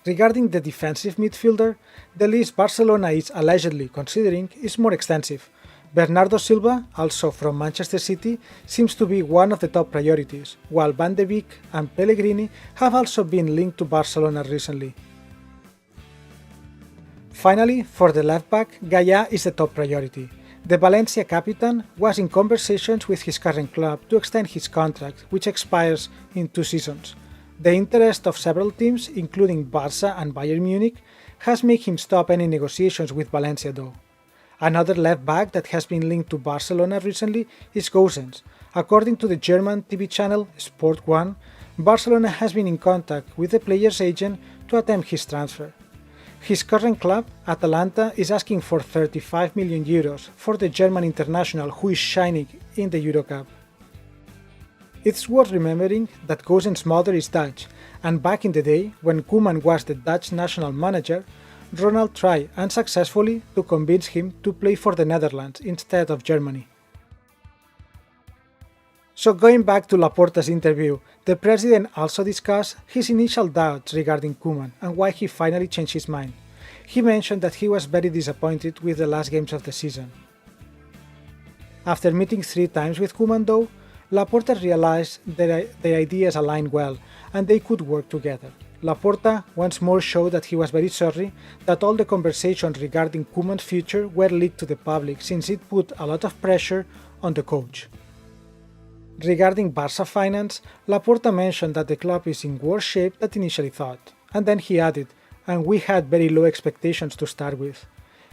Regarding the defensive midfielder, the list Barcelona is allegedly considering is more extensive. Bernardo Silva, also from Manchester City, seems to be one of the top priorities, while Van de Beek and Pellegrini have also been linked to Barcelona recently. Finally, for the left back, Gaya is the top priority. The Valencia captain was in conversations with his current club to extend his contract, which expires in 2 seasons. The interest of several teams, including Barca and Bayern Munich, has made him stop any negotiations with Valencia though. Another left back that has been linked to Barcelona recently is Gosens. According to the German TV channel Sport 1, Barcelona has been in contact with the player's agent to attempt his transfer. His current club, Atalanta, is asking for 35 million euros for the German international who is shining in the Eurocup. It's worth remembering that Gosens' mother is Dutch, and back in the day, when Koeman was the Dutch national manager, Ronald tried unsuccessfully to convince him to play for the Netherlands instead of Germany. So going back to Laporta's interview, the president also discussed his initial doubts regarding Koeman and why he finally changed his mind. He mentioned that he was very disappointed with the last games of the season. After meeting 3 times with Koeman though, Laporta realized that the ideas aligned well and they could work together. Laporta once more showed that he was very sorry that all the conversations regarding Koeman's future were leaked to the public, since it put a lot of pressure on the coach. Regarding Barca finance, Laporta mentioned that the club is in worse shape than initially thought, and then he added, "And we had very low expectations to start with."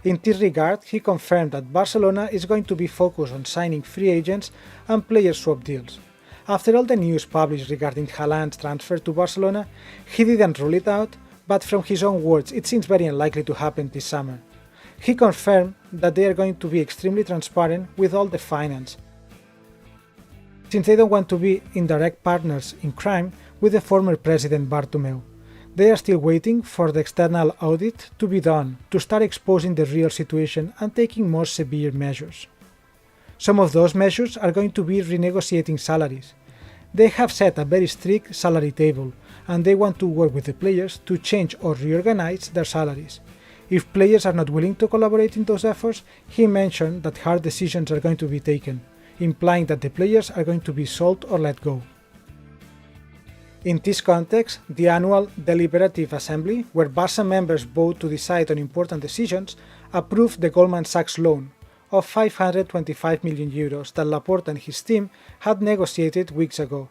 In this regard, he confirmed that Barcelona is going to be focused on signing free agents and player swap deals. After all the news published regarding Haaland's transfer to Barcelona, he didn't rule it out, but from his own words it seems very unlikely to happen this summer. He confirmed that they are going to be extremely transparent with all the finance, since they don't want to be indirect partners in crime with the former president Bartomeu. They are still waiting for the external audit to be done to start exposing the real situation and taking more severe measures. Some of those measures are going to be renegotiating salaries. They have set a very strict salary table, and they want to work with the players to change or reorganize their salaries. If players are not willing to collaborate in those efforts, he mentioned that hard decisions are going to be taken, implying that the players are going to be sold or let go. In this context, the annual deliberative assembly, where Barca members vote to decide on important decisions, approved the Goldman Sachs loan of 525 million euros that Laporta and his team had negotiated weeks ago.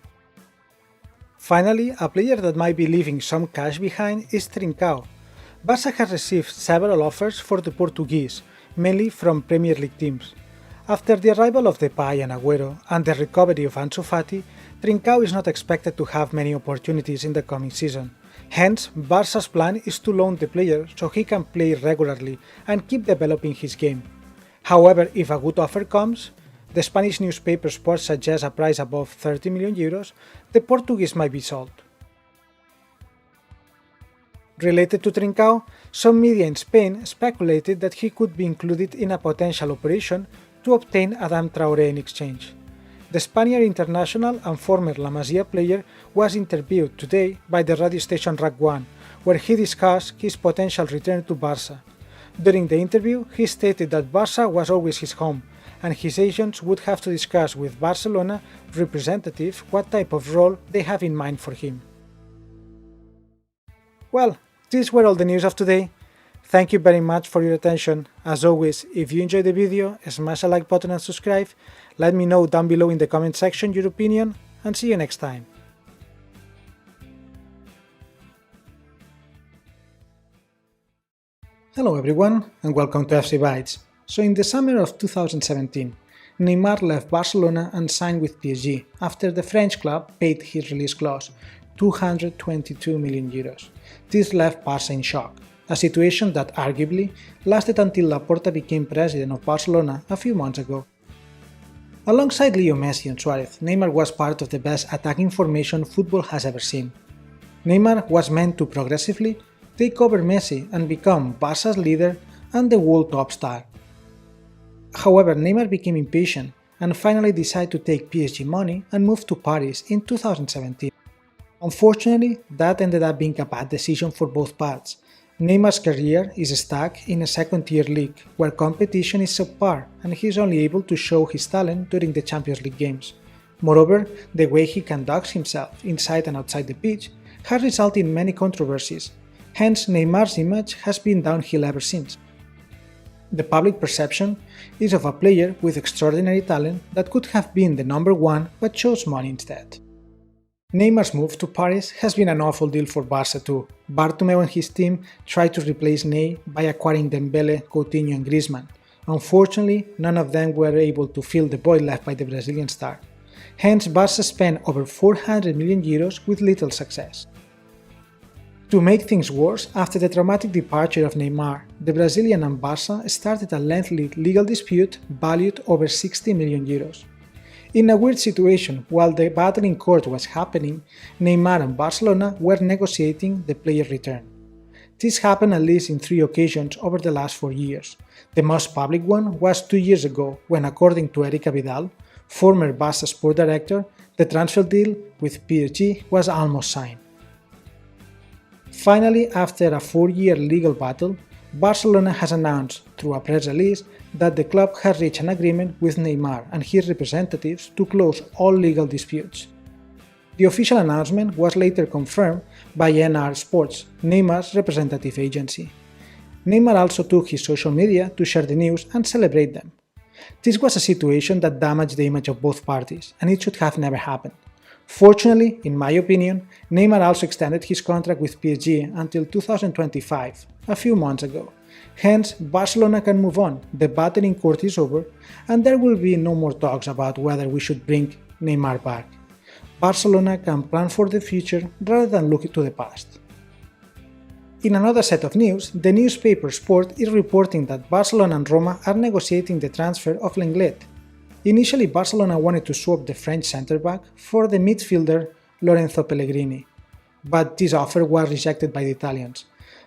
Finally, a player that might be leaving some cash behind is Trincao. Barca has received several offers for the Portuguese, mainly from Premier League teams. After the arrival of Depay and Agüero and the recovery of Ansu Fati, Trincao is not expected to have many opportunities in the coming season. Hence, Barca's plan is to loan the player so he can play regularly and keep developing his game. However, if a good offer comes, the Spanish newspaper Sport suggests a price above 30 million euros, the Portuguese might be sold. Related to Trincao, some media in Spain speculated that he could be included in a potential operation to obtain Adama Traoré in exchange. The Spaniard international and former La Masia player was interviewed today by the radio station RAC 1, where he discussed his potential return to Barca. During the interview, he stated that Barca was always his home, and his agents would have to discuss with Barcelona representative what type of role they have in mind for him. Well, these were all the news of today. Thank you very much for your attention. As always, if you enjoyed the video, smash a like button and subscribe. Let me know down below in the comment section your opinion, and see you next time. Hello everyone, and welcome to FC Bytes. So in the summer of 2017, Neymar left Barcelona and signed with PSG after the French club paid his release clause, 222 million euros. This left Barca in shock, a situation that arguably lasted until Laporta became president of Barcelona a few months ago. Alongside Leo Messi and Suarez, Neymar was part of the best attacking formation football has ever seen. Neymar was meant to progressively take over Messi and become Barca's leader and the world top star. However, Neymar became impatient and finally decided to take PSG money and move to Paris in 2017. Unfortunately, that ended up being a bad decision for both parts. Neymar's career is stuck in a second-tier league where competition is subpar and he is only able to show his talent during the Champions League games. Moreover, the way he conducts himself inside and outside the pitch has resulted in many controversies, hence Neymar's image has been downhill ever since. The public perception is of a player with extraordinary talent that could have been the number one but chose money instead. Neymar's move to Paris has been an awful deal for Barca too. Bartomeu and his team tried to replace Ney by acquiring Dembele, Coutinho and Griezmann. Unfortunately, none of them were able to fill the void left by the Brazilian star. Hence, Barca spent over 400 million euros with little success. To make things worse, after the dramatic departure of Neymar, the Brazilian and Barca started a lengthy legal dispute valued over 60 million euros. In a weird situation, while the battle in court was happening, Neymar and Barcelona were negotiating the player's return. This happened at least in 3 occasions over the last 4 years. The most public one was 2 years ago when, according to Erica Vidal, former Barca sport director, the transfer deal with PSG was almost signed. Finally, after a 4-year legal battle, Barcelona has announced through a press release that the club has reached an agreement with Neymar and his representatives to close all legal disputes. The official announcement was later confirmed by NR Sports, Neymar's representative agency. Neymar also took his social media to share the news and celebrate them. This was a situation that damaged the image of both parties, and it should have never happened. Fortunately, in my opinion, Neymar also extended his contract with PSG until 2025, a few months ago. Hence, Barcelona can move on, the battle in court is over, and there will be no more talks about whether we should bring Neymar back. Barcelona can plan for the future rather than look to the past. In another set of news, the newspaper Sport is reporting that Barcelona and Roma are negotiating the transfer of Lenglet. Initially, Barcelona wanted to swap the French centre-back for the midfielder Lorenzo Pellegrini, but this offer was rejected by the Italians.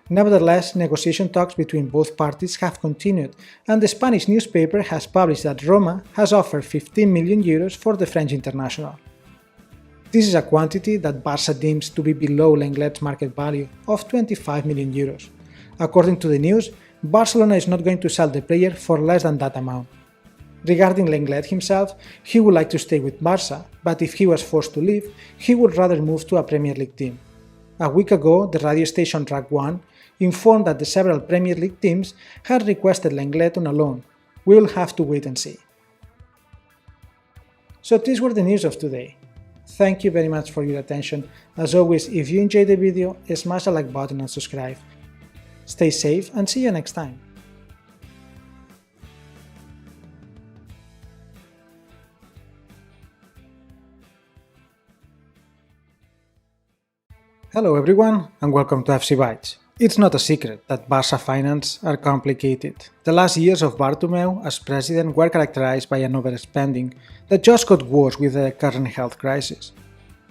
Nevertheless, negotiation talks between both parties have continued, and the Spanish newspaper has published that Roma has offered 15 million euros for the French international. This is a quantity that Barca deems to be below Lenglet's market value of 25 million euros. According to the news, Barcelona is not going to sell the player for less than that amount. Regarding Lenglet himself, he would like to stay with Barca, but if he was forced to leave, he would rather move to a Premier League team. A week ago, the radio station Track 1 informed that the several Premier League teams had requested Lenglet on a loan. We will have to wait and see. So these were the news of today. Thank you very much for your attention. As always, if you enjoyed the video, smash the like button and subscribe. Stay safe and see you next time. Hello everyone and welcome to FC Bytes. It's not a secret that Barca finance are complicated. The last years of Bartomeu as president were characterized by an overspending that just got worse with the current health crisis.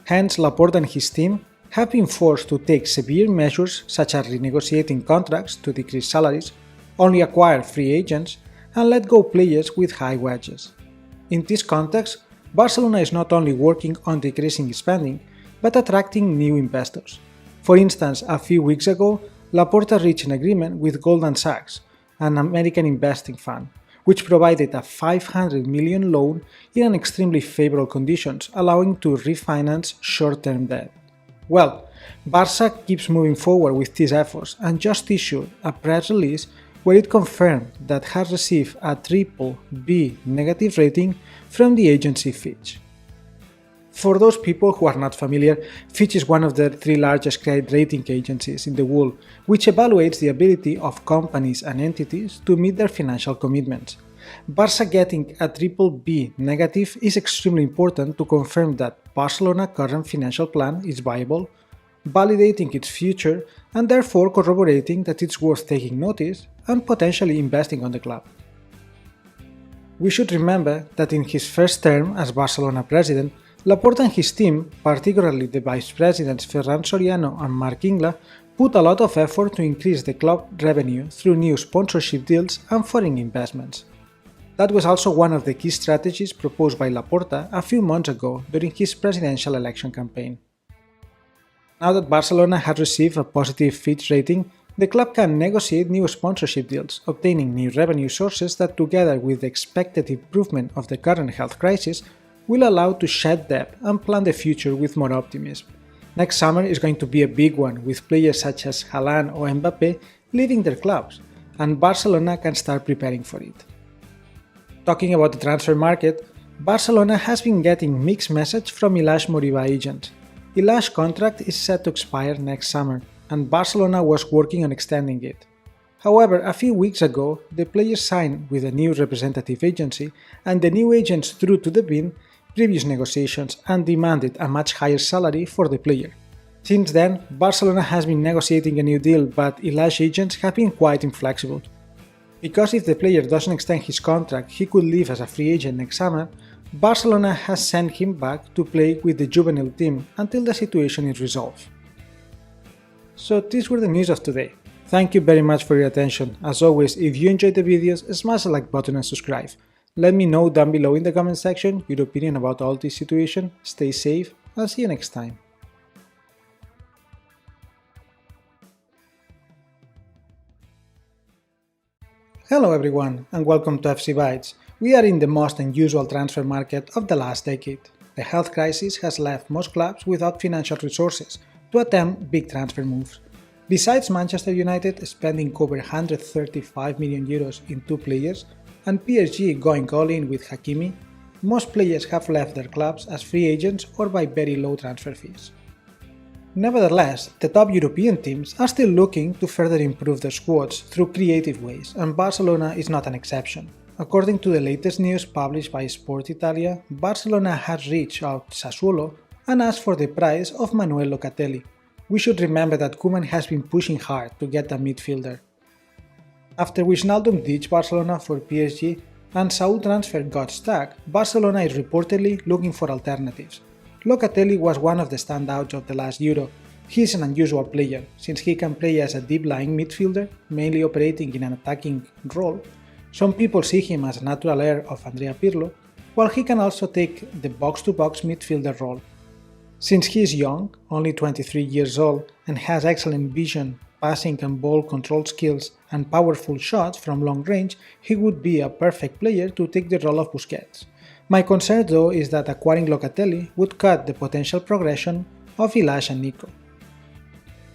Hence, Laporta and his team have been forced to take severe measures such as renegotiating contracts to decrease salaries, only acquire free agents, and let go players with high wages. In this context, Barcelona is not only working on decreasing spending, but attracting new investors. For instance, a few weeks ago, Laporta reached an agreement with Goldman Sachs, an American investing fund, which provided a 500 million loan in an extremely favorable conditions, allowing to refinance short-term debt. Well, Barca keeps moving forward with these efforts and just issued a press release where it confirmed that it has received a BBB negative rating from the agency Fitch. For those people who are not familiar, Fitch is one of the 3 largest credit rating agencies in the world, which evaluates the ability of companies and entities to meet their financial commitments. Barca getting a BBB negative is extremely important to confirm that Barcelona's current financial plan is viable, validating its future and therefore corroborating that it's worth taking notice and potentially investing on the club. We should remember that in his first term as Barcelona president, Laporta and his team, particularly the vice presidents Ferran Soriano and Marc Ingla, put a lot of effort to increase the club revenue through new sponsorship deals and foreign investments. That was also one of the key strategies proposed by Laporta a few months ago during his presidential election campaign. Now that Barcelona has received a positive Fitch rating, the club can negotiate new sponsorship deals, obtaining new revenue sources that, together with the expected improvement of the current health crisis, will allow to shed debt and plan the future with more optimism. Next summer is going to be a big one, with players such as Haaland or Mbappe leaving their clubs, and Barcelona can start preparing for it. Talking about the transfer market, Barcelona has been getting mixed messages from Ilaix Moriba agents. Ilaix's contract is set to expire next summer, and Barcelona was working on extending it. However, a few weeks ago, the player signed with a new representative agency, and the new agents threw to the bin previous negotiations and demanded a much higher salary for the player. Since then, Barcelona has been negotiating a new deal, but Ilaix agents have been quite inflexible. Because if the player doesn't extend his contract, he could leave as a free agent next summer, Barcelona has sent him back to play with the juvenile team until the situation is resolved. So these were the news of today. Thank you very much for your attention. As always, if you enjoyed the videos, smash the like button and subscribe. Let me know down below in the comment section your opinion about all this situation. Stay safe, I'll see you next time. Hello everyone and welcome to FC Bytes. We are in the most unusual transfer market of the last decade. The health crisis has left most clubs without financial resources to attempt big transfer moves. Besides Manchester United spending over 135 million euros in 2 players and PSG going all in with Hakimi, most players have left their clubs as free agents or by very low transfer fees. Nevertheless, the top European teams are still looking to further improve their squads through creative ways, and Barcelona is not an exception. According to the latest news published by Sport Italia, Barcelona has reached out to Sassuolo and asked for the price of Manuel Locatelli. We should remember that Koeman has been pushing hard to get a midfielder. After Wijnaldum ditched Barcelona for PSG and Saúl transfer got stuck, Barcelona is reportedly looking for alternatives. Locatelli was one of the standouts of the last Euro. He is an unusual player, since he can play as a deep-lying midfielder, mainly operating in an attacking role. Some people see him as a natural heir of Andrea Pirlo, while he can also take the box-to-box midfielder role. Since he is young, only 23 years old, and has excellent vision, passing and ball control skills, and powerful shots from long range, he would be a perfect player to take the role of Busquets. My concern though is that acquiring Locatelli would cut the potential progression of Ilaix and Nico.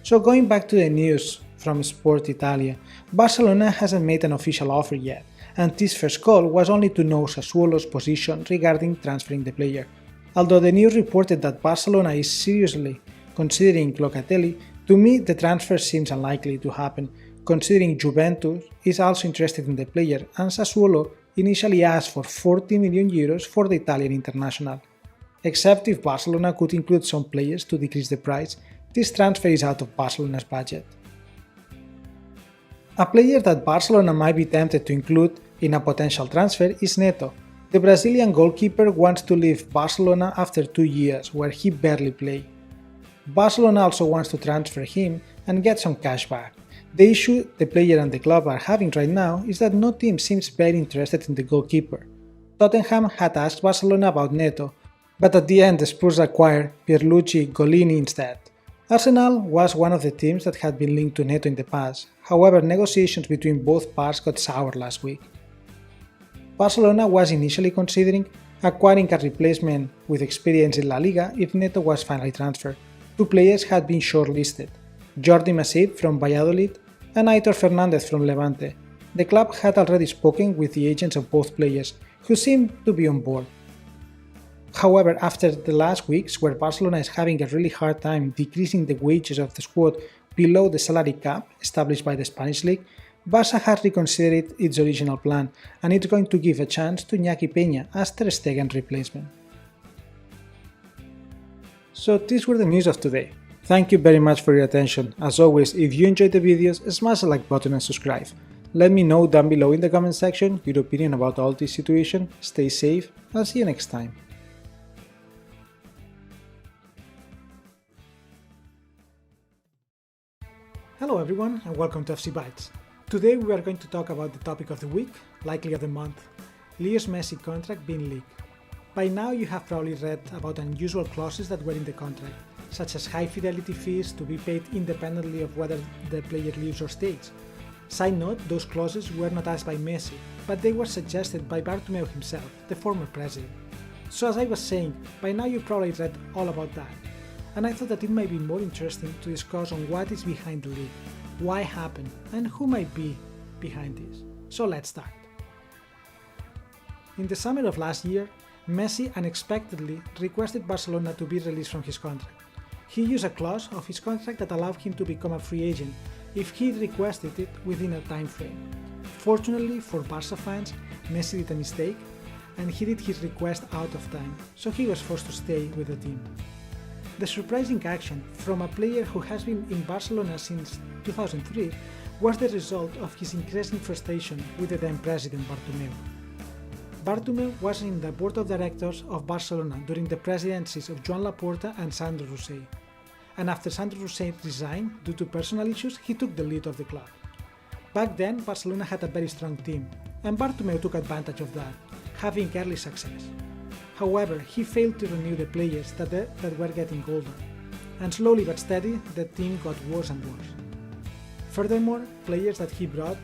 So going back to the news from Sport Italia, Barcelona hasn't made an official offer yet, and this first call was only to know Sassuolo's position regarding transferring the player. Although the news reported that Barcelona is seriously considering Locatelli, to me the transfer seems unlikely to happen, considering Juventus is also interested in the player and Sassuolo initially asked for 40 million euros for the Italian international. Except if Barcelona could include some players to decrease the price, this transfer is out of Barcelona's budget. A player that Barcelona might be tempted to include in a potential transfer is Neto. The Brazilian goalkeeper wants to leave Barcelona after 2 years where he barely played. Barcelona also wants to transfer him and get some cash back. The issue the player and the club are having right now is that no team seems very interested in the goalkeeper. Tottenham had asked Barcelona about Neto, but at the end the Spurs acquired Pierluigi Golini instead. Arsenal was one of the teams that had been linked to Neto in the past, however negotiations between both parts got sour last week. Barcelona was initially considering acquiring a replacement with experience in La Liga if Neto was finally transferred. 2 players had been shortlisted, Jordi Masip from Valladolid and Aitor Fernandez from Levante. The club had already spoken with the agents of both players, who seemed to be on board. However, after the last weeks where Barcelona is having a really hard time decreasing the wages of the squad below the salary cap established by the Spanish league, Barca has reconsidered its original plan and it's going to give a chance to Iñaki Peña as Ter Stegen replacement. So these were the news of today. Thank you very much for your attention. As always, if you enjoyed the videos, smash the like button and subscribe. Let me know down below in the comment section your opinion about all this situation. Stay safe, and I'll see you next time. Hello everyone and welcome to FC Bytes. Today we are going to talk about the topic of the week, likely of the month, Leo's Messi contract being leaked. By now you have probably read about unusual clauses that were in the contract, such as high fidelity fees to be paid independently of whether the player leaves or stays. Side note, those clauses were not asked by Messi, but they were suggested by Bartomeu himself, the former president. So as I was saying, by now you probably read all about that. And I thought that it might be more interesting to discuss on what is behind the leak, why it happened, and who might be behind this. So let's start. In the summer of last year, Messi unexpectedly requested Barcelona to be released from his contract. He used a clause of his contract that allowed him to become a free agent if he requested it within a time frame. Fortunately for Barca fans, Messi did a mistake and he did his request out of time, so he was forced to stay with the team. The surprising action from a player who has been in Barcelona since 2003 was the result of his increasing frustration with the then president Bartomeu. Bartomeu was in the board of directors of Barcelona during the presidencies of Joan Laporta and Sandro Rosell, and after Sandro Rosell resigned due to personal issues, he took the lead of the club. Back then, Barcelona had a very strong team, and Bartomeu took advantage of that, having early success. However, he failed to renew the players that were getting older, and slowly but steady the team got worse and worse. Furthermore, players that he brought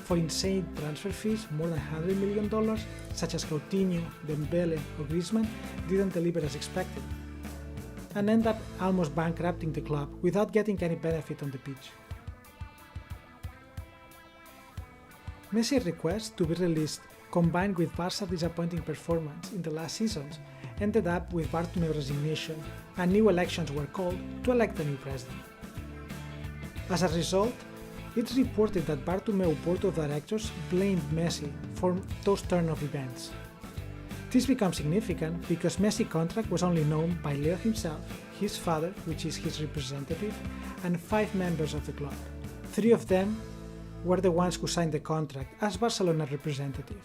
for insane transfer fees, more than $100 million, such as Coutinho, Dembele or Griezmann, didn't deliver as expected, and ended up almost bankrupting the club without getting any benefit on the pitch. Messi's request to be released, combined with Barca's disappointing performance in the last seasons, ended up with Bartomeu's resignation, and new elections were called to elect a new president. As a result, it's reported that Bartomeu's board of directors blamed Messi for those turn of events. This becomes significant because Messi's contract was only known by Leo himself, his father, which is his representative, and 5 members of the club. 3 of them were the ones who signed the contract as Barcelona representative.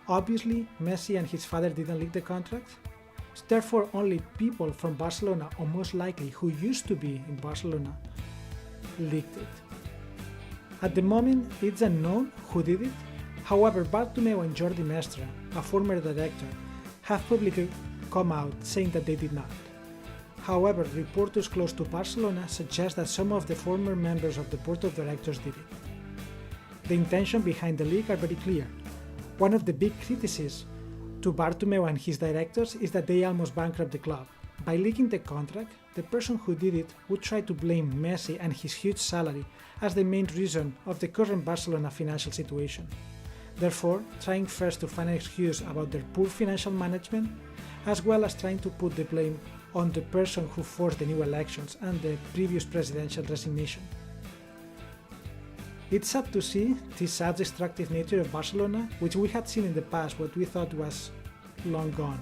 Obviously, Messi and his father didn't leak the contract, therefore only people from Barcelona, or most likely who used to be in Barcelona, leaked it. At the moment, it's unknown who did it. However, Bartomeu and Jordi Mestre, a former director, have publicly come out saying that they did not. However, reporters close to Barcelona suggest that some of the former members of the board of directors did it. The intention behind the leak are very clear. One of the big criticisms to Bartomeu and his directors is that they almost bankrupt the club. By leaking the contract, the person who did it would try to blame Messi and his huge salary as the main reason of the current Barcelona financial situation, therefore trying first to find an excuse about their poor financial management, as well as trying to put the blame on the person who forced the new elections and the previous presidential resignation. It's sad to see this sad destructive nature of Barcelona, which we had seen in the past but we thought was long gone.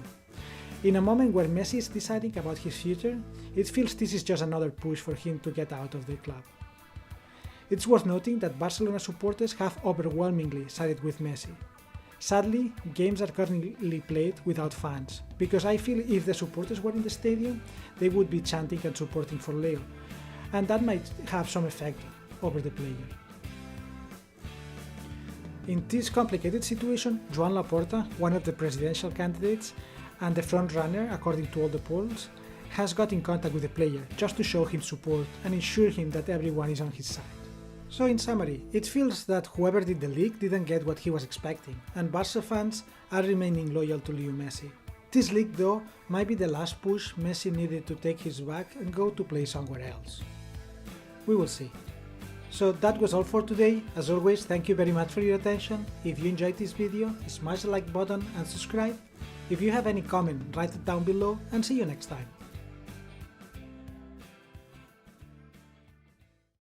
In a moment where Messi is deciding about his future, it feels this is just another push for him to get out of the club. It's worth noting that Barcelona supporters have overwhelmingly sided with Messi. Sadly, games are currently played without fans, because I feel if the supporters were in the stadium, they would be chanting and supporting for Leo, and that might have some effect over the player. In this complicated situation, Joan Laporta, one of the presidential candidates and the front-runner according to all the polls, has got in contact with the player just to show him support and ensure him that everyone is on his side. So in summary, it feels that whoever did the leak didn't get what he was expecting, and Barca fans are remaining loyal to Leo Messi. This leak though might be the last push Messi needed to take his bag and go to play somewhere else. We will see. So that was all for today. As always, thank you very much for your attention. If you enjoyed this video, smash the like button and subscribe. If you have any comment, write it down below and see you next time.